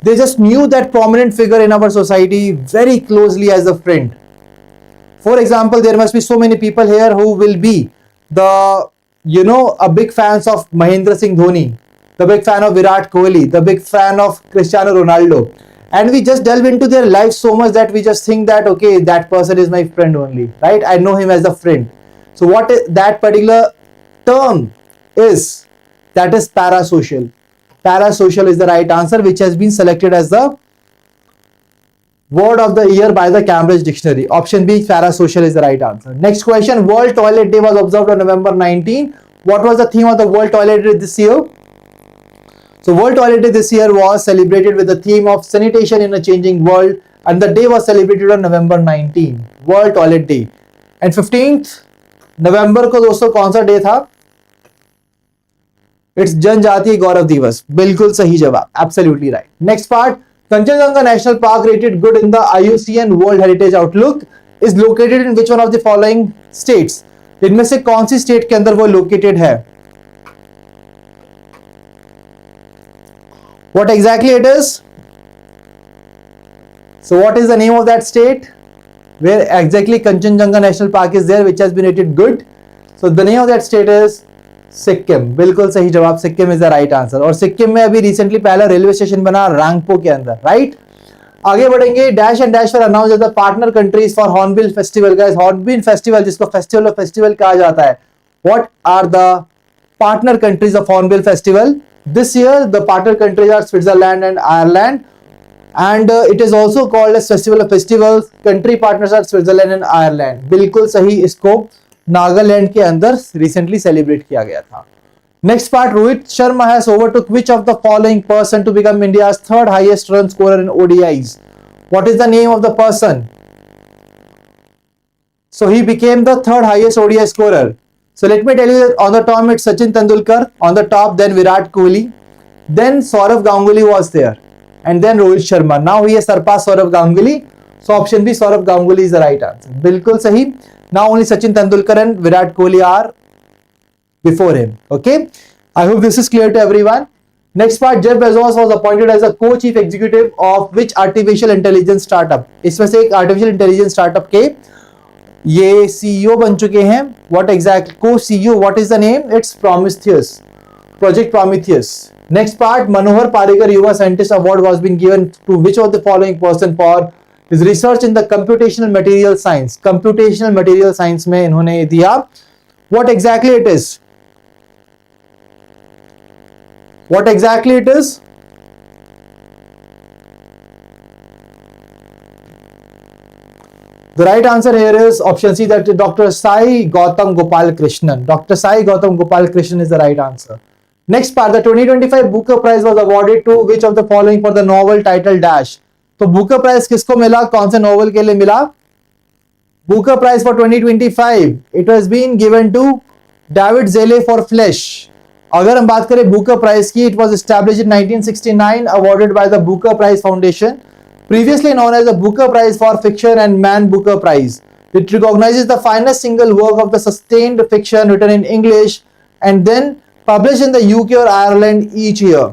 they just knew that prominent figure in our society very closely as a friend. For example, there must be so many people here who will be a big fans of Mahendra Singh Dhoni, the big fan of Virat Kohli, the big fan of Cristiano Ronaldo, and we just delve into their life so much that we just think that okay, that person is my friend only, right? I know him as a friend. So what that particular term is, that is parasocial. Parasocial is the right answer, which has been selected as the word of the year by the Cambridge Dictionary. Option B, parasocial is the right answer. Next question, World Toilet Day was observed on November 19. What was the theme of the World Toilet Day this year? So World Toilet Day this year was celebrated with the theme of sanitation in a changing world, and the day was celebrated on November 19, World Toilet Day. And 15th November को दोस्तों कौन सा day था? It's जनजातीय गौरव दिवस. बिल्कुल सही जवाब, absolutely right. Next part, Kanchenjunga national park rated good in the IUCN world heritage outlook is located in which one of the following states. इनमें से कौन सी स्टेट के अंदर वो लोकेटेड है? What exactly it is? So what is the name of that state where exactly Kanchenjunga National Park is there, which has been rated good? So the name of that state is Sikkim. बिल्कुल सही जवाब, Sikkim is the right answer. और सिक्किम में अभी recently पहला railway station बना रांगपो के अंदर, राइट. आगे बढ़ेंगे. Dash and dash for announce the partner countries for Hornbill festival. Guys, Hornbill festival जिसको फेस्टिवल ऑफ फेस्टिवल कहा जाता है, what are the partner countries of Hornbill festival? This year the partner countries are Switzerland and Ireland, and it is also called as Festival of Festivals. Country partners are Switzerland and Ireland. बिल्कुल सही. इसको नागालैंड के अंदर recently celebrate किया गया था. Next part, Rohit Sharma has overtook which of the following person to become India's third highest run scorer in ODIs? What is the name of the person? So he became the third highest ODI scorer. So let me tell you that on the top it's Sachin Tendulkar, on the top then Virat Kohli, then Saurav Ganguly was there, and then Rohit Sharma. Now he has surpassed Saurav Ganguly. So option B, Saurav Ganguly is the right answer. बिल्कुल सही. Now only Sachin Tendulkar and Virat Kohli are before him. Okay. I hope this is clear to everyone. Next part, Jeff Bezos was appointed as a co-chief executive of which artificial intelligence startup? इसमें से एक artificial intelligence startup के ये CEO बन चुके हैं. What exact co-CEO? What is the name? It's Prometheus, Project Prometheus. Next part, Manohar Parrikar Yuva Scientist Award was been given to which of the following person for his research in the computational material science? Computational material science में इन्होंने दिया. What exactly it is? What exactly it is? The right answer here is option C, that Dr. Sai Gautam Gopal Krishnan. Dr. Sai Gautam Gopal Krishnan is the right answer. Next part, the 2025 Booker Prize was awarded to which of the following for the novel title dash? तो Booker Prize किसको मिला? कौन से novel के लिए मिला? Booker Prize for 2025 it has been given to David Zele for Flesh. अगर हम बात करें Booker Prize की, it was established in 1969, awarded by the Booker Prize Foundation, previously known as the Booker Prize for Fiction and Man Booker Prize. It recognizes the finest single work of the sustained fiction written in English and then published in the UK or Ireland each year.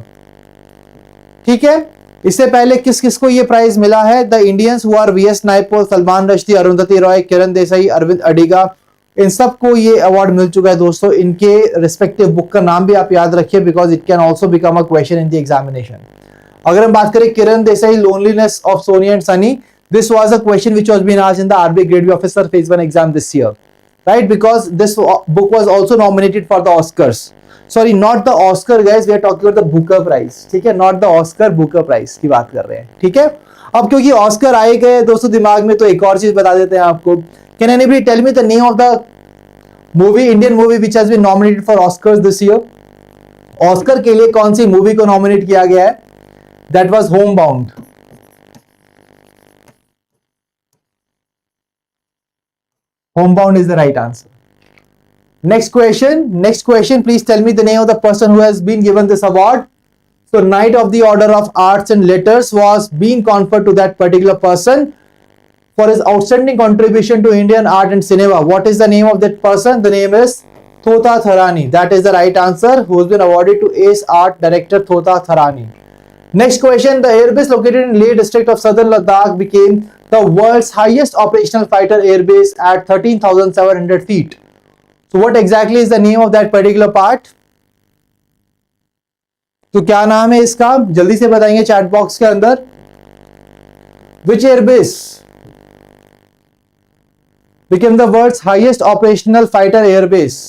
ठीक है. इससे पहले किस किस को ये prize मिला है? The Indians who are VS Naipaul, Salman Rushdie, Arundhati Roy, Kiran Desai, Aravind Adiga, इन सबको ये अवार्ड मिल चुका है दोस्तों. इनके रिस्पेक्टिव बुक का नाम भी आप याद रखिए, because it can also become a question in the examination. अगर हम बात करें Kiran Desai, loneliness of Sonia and Sunny, this was a question which was being asked in the RB Grade B Officer Phase 1 exam this year, right? Because this book was also nominated for the Oscars. Sorry, not the Oscar guys, we are talking about the Booker Prize. ठीक है, not the Oscar, Booker Prize की बात कर रहे हैं. ठीक है. अब क्योंकि ऑस्कर आए गए दोस्तों दिमाग में, तो एक और चीज बता देते हैं आपको. Can anybody tell me the name of the movie, Indian movie which has been nominated for Oscars this year? Oscar के लिए कौन सी मूवी को नॉमिनेट किया गया है? That was Homebound. Homebound is the right answer. Next question, please tell me the name of the person who has been given this award. So Knight of the Order of Arts and Letters was being conferred to that particular person for his outstanding contribution to Indian art and cinema. What is the name of that person? The name is Thota Tharani. That is the right answer, who has been awarded to Ace Art Director Thota Tharani. Next question, the airbase located in Leh district of southern Ladakh became the world's highest operational fighter airbase at 13,700 feet. So what exactly is the name of that particular part? तो क्या नाम है इसका? जल्दी से बताएंगे chat box के अंदर. Which airbase became the world's highest operational fighter airbase?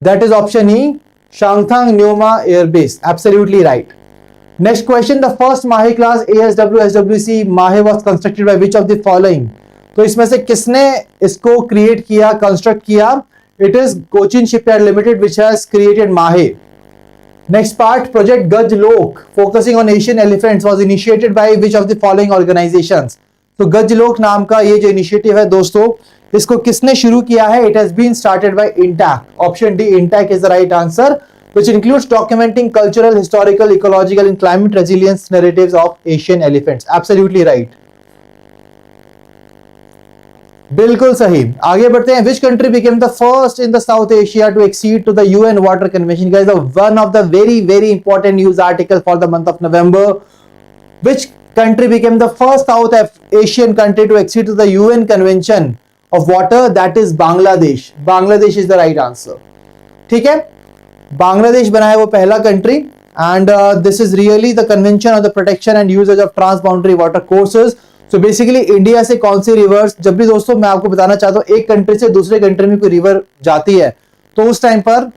That is option E, Shangthang Nyoma Air Base. Absolutely right. Next question, the first Mahe class ASW SWC Mahe was constructed by which of the following? तो इसमें से किसने इसको create किया, construct किया? It is Cochin Shipyard Limited which has created Mahe. Next part, Project Gajlok focusing on Asian elephants was initiated by which of the following organizations? तो गजलोक नाम का ये जो इनिशिएटिव है दोस्तों, इसको किसने शुरू किया है? It has been started by INTAC. Option D, INTAC is the right answer, which includes documenting cultural, historical, ecological and climate resilience narratives of Asian elephants. Absolutely right. बिल्कुल सही. आगे बढ़ते हैं. Which country became the first in the South Asia to accede to the UN Water Convention? Guys, one of the very important news article for the month of November. Which country became the first South Asian country to accede to the UN Convention of Water? That is Bangladesh. Bangladesh is the right answer. ठीक है, बांग्लादेश बना है वो पहला country. And this is really the convention of the protection and uses of transboundary water courses. So basically India से कौन सी reverse, जब भी दोस्तों मैं आपको बताना चाहता हूं एक कंट्री से दूसरे कंट्री में कोई रिवर जाती है तो उस टाइम पर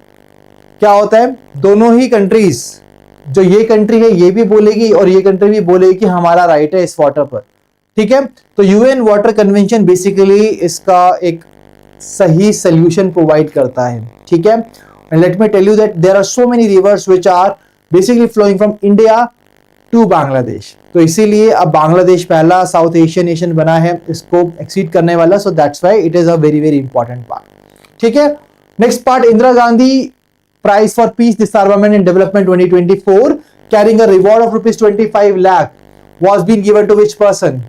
क्या होता है, दोनों ही कंट्रीज, जो ये कंट्री है ये भी बोलेगी और ये कंट्री भी बोलेगी कि हमारा राइट है इस वाटर पर. ठीक है, तो यूएन वाटर कन्वेंशन बेसिकली इसका एक सही सोल्यूशन प्रोवाइड करता है. ठीक है, and let me tell you that there are so many rivers which are basically flowing from India to Bangladesh. तो इसीलिए अब बांग्लादेश पहला साउथ एशियन नेशन बना है इसको एक्सीड करने वाला. So that's why it is a very important part. ठीक है, next part, Indira Gandhi prize for peace, disarmament and development 2024 carrying a reward of rupees 25 lakh was being given to which person?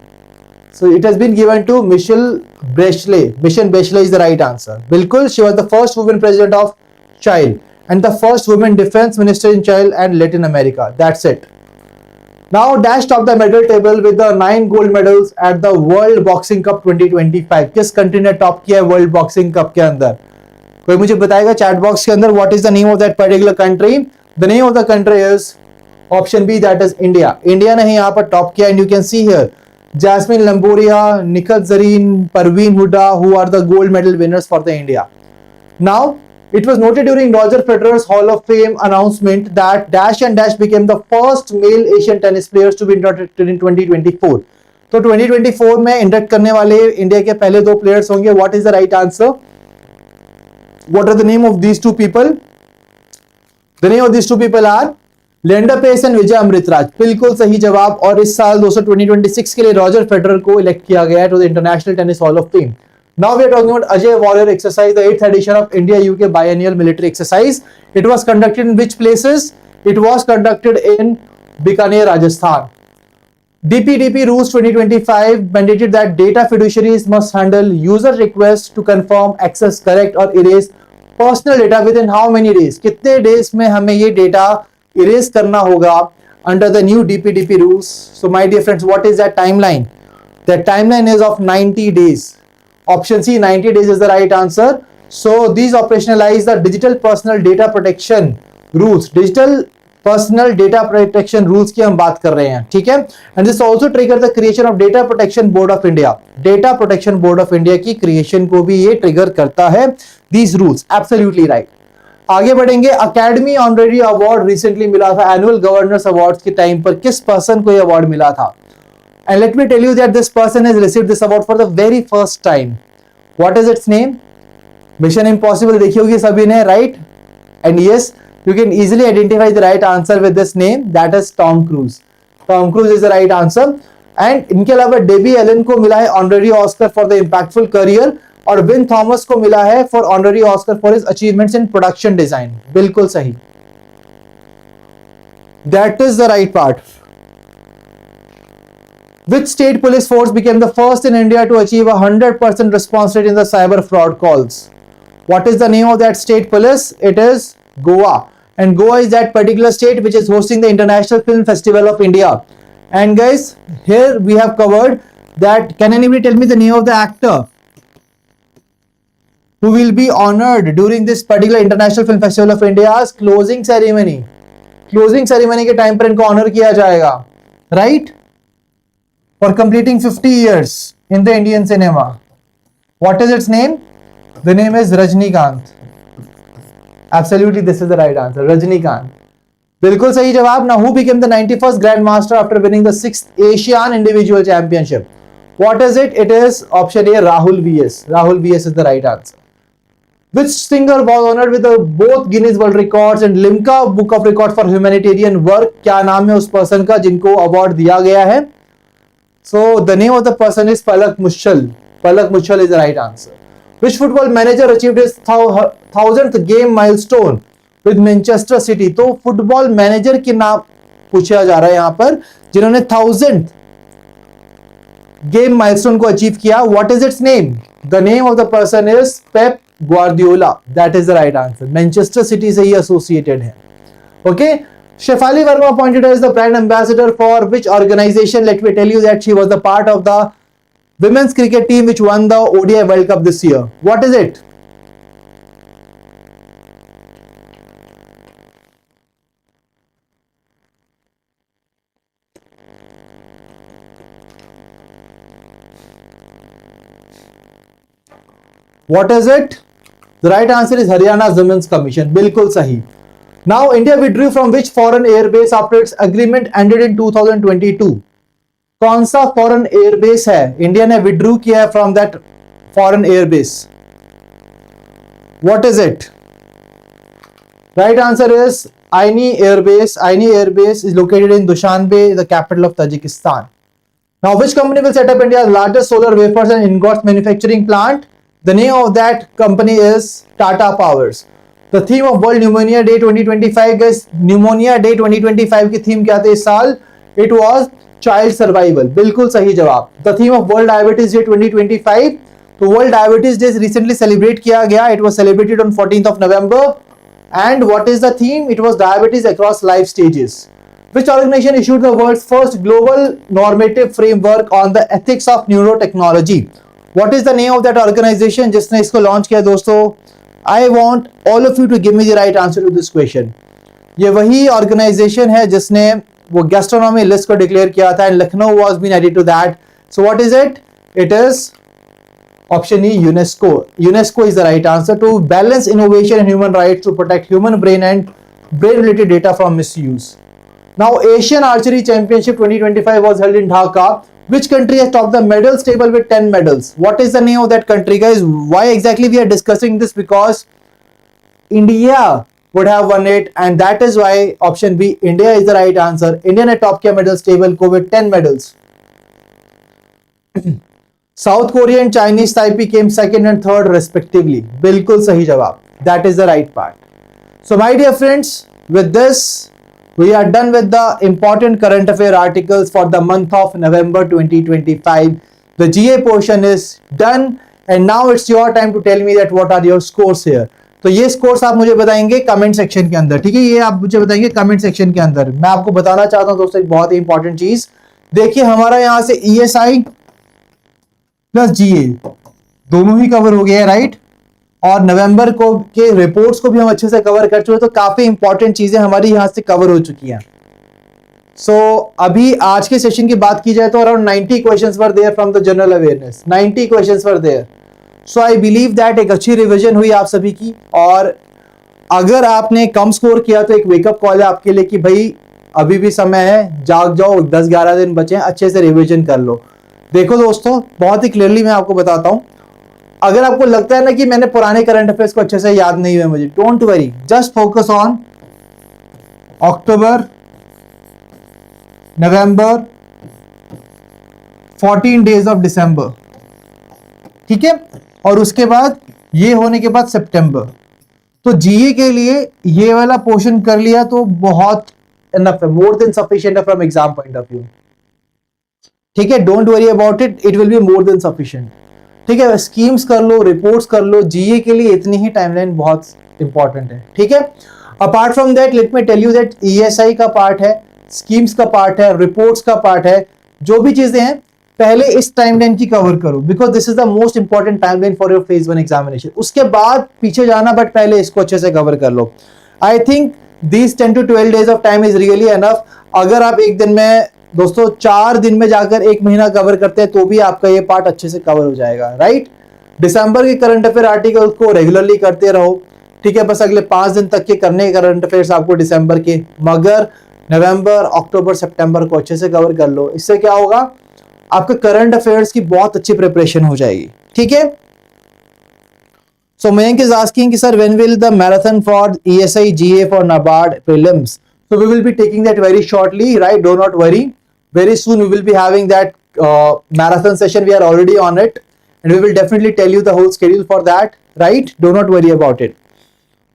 So it has been given to Michelle Bachelet. Michelle Bachelet is the right answer. बिल्कुल, she was the first woman president of Child and the first woman defense minister in Child and Latin America. That's it. Now dash top the medal table with the 9 gold medals at the World Boxing Cup 2025. किस country ने top किया है world boxing cup के अंदर? कोई मुझे बताएगा chat box के अंदर what is the name of that particular country? The name of the country is option B, that is India. India ने यहाँ पर टॉप किया and you can see here Jasmine Lamboria, Nikhil Zareen, Parveen Huda, who are the gold medal winners for the India. Now, it was noted during Roger Federer's Hall of Fame announcement that Dash and Dash became the first male Asian tennis players to be inducted in 2024. तो 2024 में induct करने वाले India के पहले 2 players होंगे. What is the right answer? What are the name of these 2 people? The name of these 2 people are Leander Paes and Vijay Amritraj. बिल्कुल सही जवाब. और इस साल दोस्तों 2026 के लिए रॉजर फेडरर को इलेक्ट किया गया है to the International Tennis Hall of Fame. Now we are talking about Ajeya warrior exercise, the 8th edition of India UK biannual military exercise. It was conducted in which places? It was conducted in Bikaner, Rajasthan. DPDP rules 2025 mandated that data fiduciaries must handle user requests to confirm, access, correct or erase personal data within how many days? कितने days में हमें ये data erase करना होगा under the new DPDP rules? So my dear friends, what is that timeline? That timeline is of 90 days. Option C, 90 days is the right answer. So these operationalize the digital personal data protection rules. Digital personal data protection rules की हम बात कर रहे हैं. ठीक है, and this also trigger the creation of Data Protection Board of India. Data Protection Board of India की creation को भी ये ट्रिगर करता है these rules. Absolutely right. आगे बढ़ेंगे. अकेडमी ऑनरेरी अवार्ड रिसेंटली मिला था एनुअल गवर्नर्स अवार्ड्स के टाइम पर. किस पर्सन को यह अवार्ड मिला था? And let me tell you that this person has received this award for the very first time. What is its name? Mission impossible देखी होगी सभी ने, right? And yes, you can easily identify the right answer with this name, that is Tom Cruise. Tom Cruise is the right answer. And इनके अलावा Debbie Elon को मिला है honorary Oscar for the impactful career और win Thomas को मिला है for honorary Oscar for his achievements in production design. बिल्कुल सही, that is the right part. Which state police force became the first in India to achieve a 100% response rate in the cyber fraud calls? What is the name of that state police? It is Goa. And Goa is that particular state which is hosting the International Film Festival of India. And guys, here we have covered that. Can anybody tell me the name of the actor who will be honored during this particular International Film Festival of India's closing ceremony? Closing ceremony के time पर इनको honour किया जाएगा, right? For completing 50 years in the Indian cinema. What is its name? The name is Rajnikant. Absolutely, this is the right answer. Rajnikant. बिल्कुल सही जवाब. Now, who became the 91st Grandmaster after winning the 6th Asian Individual Championship? What is it? It is option A, Rahul VS. Rahul VS is the right answer. Which singer was honored with both Guinness World Records and Limca Book of Records for humanitarian work? क्या नाम है उस person का जिनको award दिया गया है? So the name of the person is Palak Muschal. Palak Muschal is the right answer. Which football manager achieved his 1000th game milestone with Manchester City? तो फुटबॉल मैनेजर के नाम पूछा जा रहा है यहाँ पर जिन्होंने 1000th गेम माइलस्टोन को अचीव किया. What is its name? The name of the person is Pep Guardiola. That is the right answer. Manchester City से ही associated है. Okay. Shefali Verma appointed as the brand ambassador for which organization? Let me tell you that she was the part of the women's cricket team which won the ODI World Cup this year. What is it? What is it? The right answer is Haryana's Women's Commission. बिल्कुल सही. Now India withdrew from which foreign airbase after its agreement ended in 2022? कौन सा foreign airbase है? India ने withdrew किया है from that foreign airbase. What is it? Right answer is Aini Airbase. Aini Airbase is located in Dushanbe, the capital of Tajikistan. Now, which company will set up India's largest solar wafers and ingots manufacturing plant? The name of that company is Tata Powers. The theme of World Pneumonia Day 2025, guys, Pneumonia Day 2025 की theme क्या थी इस साल? It was Child Survival. बिल्कुल सही जवाब. The theme of World Diabetes Day 2025, तो World Diabetes Day recently celebrate किया गया. It was celebrated on 14th of November. And what is the theme? It was diabetes across life stages. Which organization issued the world's first global normative framework on the ethics of neurotechnology? What is the name of that organization जिसने इसको launch किया दोस्तों? I want all of you to give me the right answer to this question. ये वही organisation है जिसने वो gastronomy list को डिक्लेयर किया था and Lucknow was been added to that. So what is it? It is option E, UNESCO. UNESCO is the right answer to balance innovation and human rights to protect human brain and brain related data from misuse. Now Asian Archery Championship 2025 was held in Dhaka. Which country has topped the medals table with 10 medals? What is the name of that country, guys? Why exactly we are discussing this? Because India would have won it, and that is why option B, India is the right answer. India ने top किया medals table को with 10 medals. South Korea and Chinese Taipei came second and third respectively. बिल्कुल सही जवाब. That is the right part. So my dear friends, with this we are done with the important current affair articles for the month of November 2025. The GA portion is done and now it's your time to tell me that what are your scores here. तो ये scores आप मुझे बताएंगे comment section के अंदर, ठीक है? ये आप मुझे बताएंगे कमेंट सेक्शन के अंदर. मैं आपको बताना चाहता हूं दोस्तों एक बहुत ही इंपॉर्टेंट चीज. देखिए हमारा यहां से ESI प्लस GA दोनों ही कवर हो गया है, राइट? और नवंबर को के रिपोर्ट्स को भी हम अच्छे से कवर कर चुके हैं, तो काफी इंपॉर्टेंट चीजें हमारी यहां से कवर हो चुकी हैं. सो अभी आज के सेशन की बात की जाए तो around 90 questions were there from the general awareness. 90 questions were there. So I believe that एक अच्छी रिवीजन हुई आप सभी की. और अगर आपने कम स्कोर किया तो एक वेकअप कॉल है आपके लिए कि भाई अभी भी समय है, जाग जाओ, 10-11 दिन बचे हैं, अच्छे से रिवीजन कर लो. देखो दोस्तों, बहुत ही क्लियरली मैं आपको बताता हूं. अगर आपको लगता है ना कि मैंने पुराने करंट अफेयर्स को अच्छे से याद नहीं हुए मुझे, don't worry, just focus on October, November, 14 days of December, ठीक है? और उसके बाद ये होने के बाद सितंबर. तो जीए के लिए ये वाला पोर्शन कर लिया तो बहुत इनफ है, मोर देन सफिशिएंट है from exam point of view. ठीक है, don't worry about it, it will be more than sufficient. ठीक है, स्कीम्स कर लो, रिपोर्ट्स कर लो, जीए के लिए इतनी ही टाइमलाइन बहुत इंपॉर्टेंट है. ठीक है, apart from that let me tell you that ESI का पार्ट है, स्कीम्स का पार्ट है, रिपोर्ट्स का पार्ट है, जो भी चीजें हैं पहले इस टाइमलाइन की कवर करो, because this is the most important timeline for your phase 1 examination. उसके बाद पीछे जाना, बट पहले इसको अच्छे से कवर कर लो. I think this 10 to 12 days of time is really enough. अगर आप एक दिन में दोस्तों 4 दिन में जाकर 1 महीना कवर करते हैं तो भी आपका ये पार्ट अच्छे से कवर हो जाएगा, राइट? दिसंबर के करंट अफेयर आर्टिकल्स को रेगुलरली करते रहो. ठीक है, बस अगले 5 दिन तक के करने करंट अफेयर्स आपको दिसंबर के, मगर नवंबर, अक्टूबर, सितंबर को अच्छे से कवर कर लो। इससे क्या होगा, आपके करंट अफेयर्स की बहुत अच्छी प्रिपरेशन हो जाएगी। ठीक है, सो मयंक इज आस्किंग कि sir when will the marathon for ESI GA for NABARD prelims? So we will be taking that very shortly, right? Do not worry. Very soon we will be having that marathon session. We are already on it, and we will definitely tell you the whole schedule for that, right? Do not worry about it.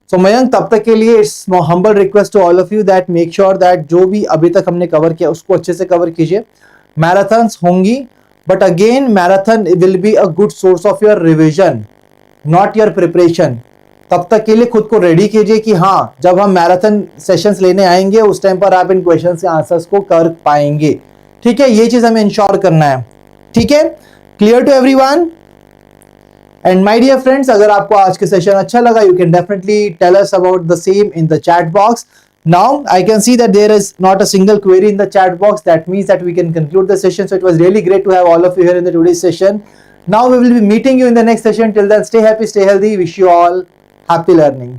So Mayank, तब तक के लिए it's humble request to all of you that make sure that जो भी अभी तक हमने cover किया उसको अच्छे से कवर कीजिए। मैराथन्स होंगी, but again marathon will be a good source of your revision, not your preparation. तब तक के लिए खुद को रेडी कीजिए कि हाँ, जब हम मैराथन सेशंस लेने आएंगे उस टाइम पर आप इन क्वेश्चन के आंसर्स को कर पाएंगे। ठीक है, ये चीज हमें इंश्योर करना है। ठीक है, clear to everyone? And my dear friends, अगर आपको आज के सेशन अच्छा लगा, you can definitely tell us about the same in the chat box. Now I can see that there is not a single query in the chat box. That means that we can conclude the session. So it was really great to have all of you here in the today's session. Now we will be meeting you in the next session. Till then, stay happy, stay healthy. Wish you all happy learning.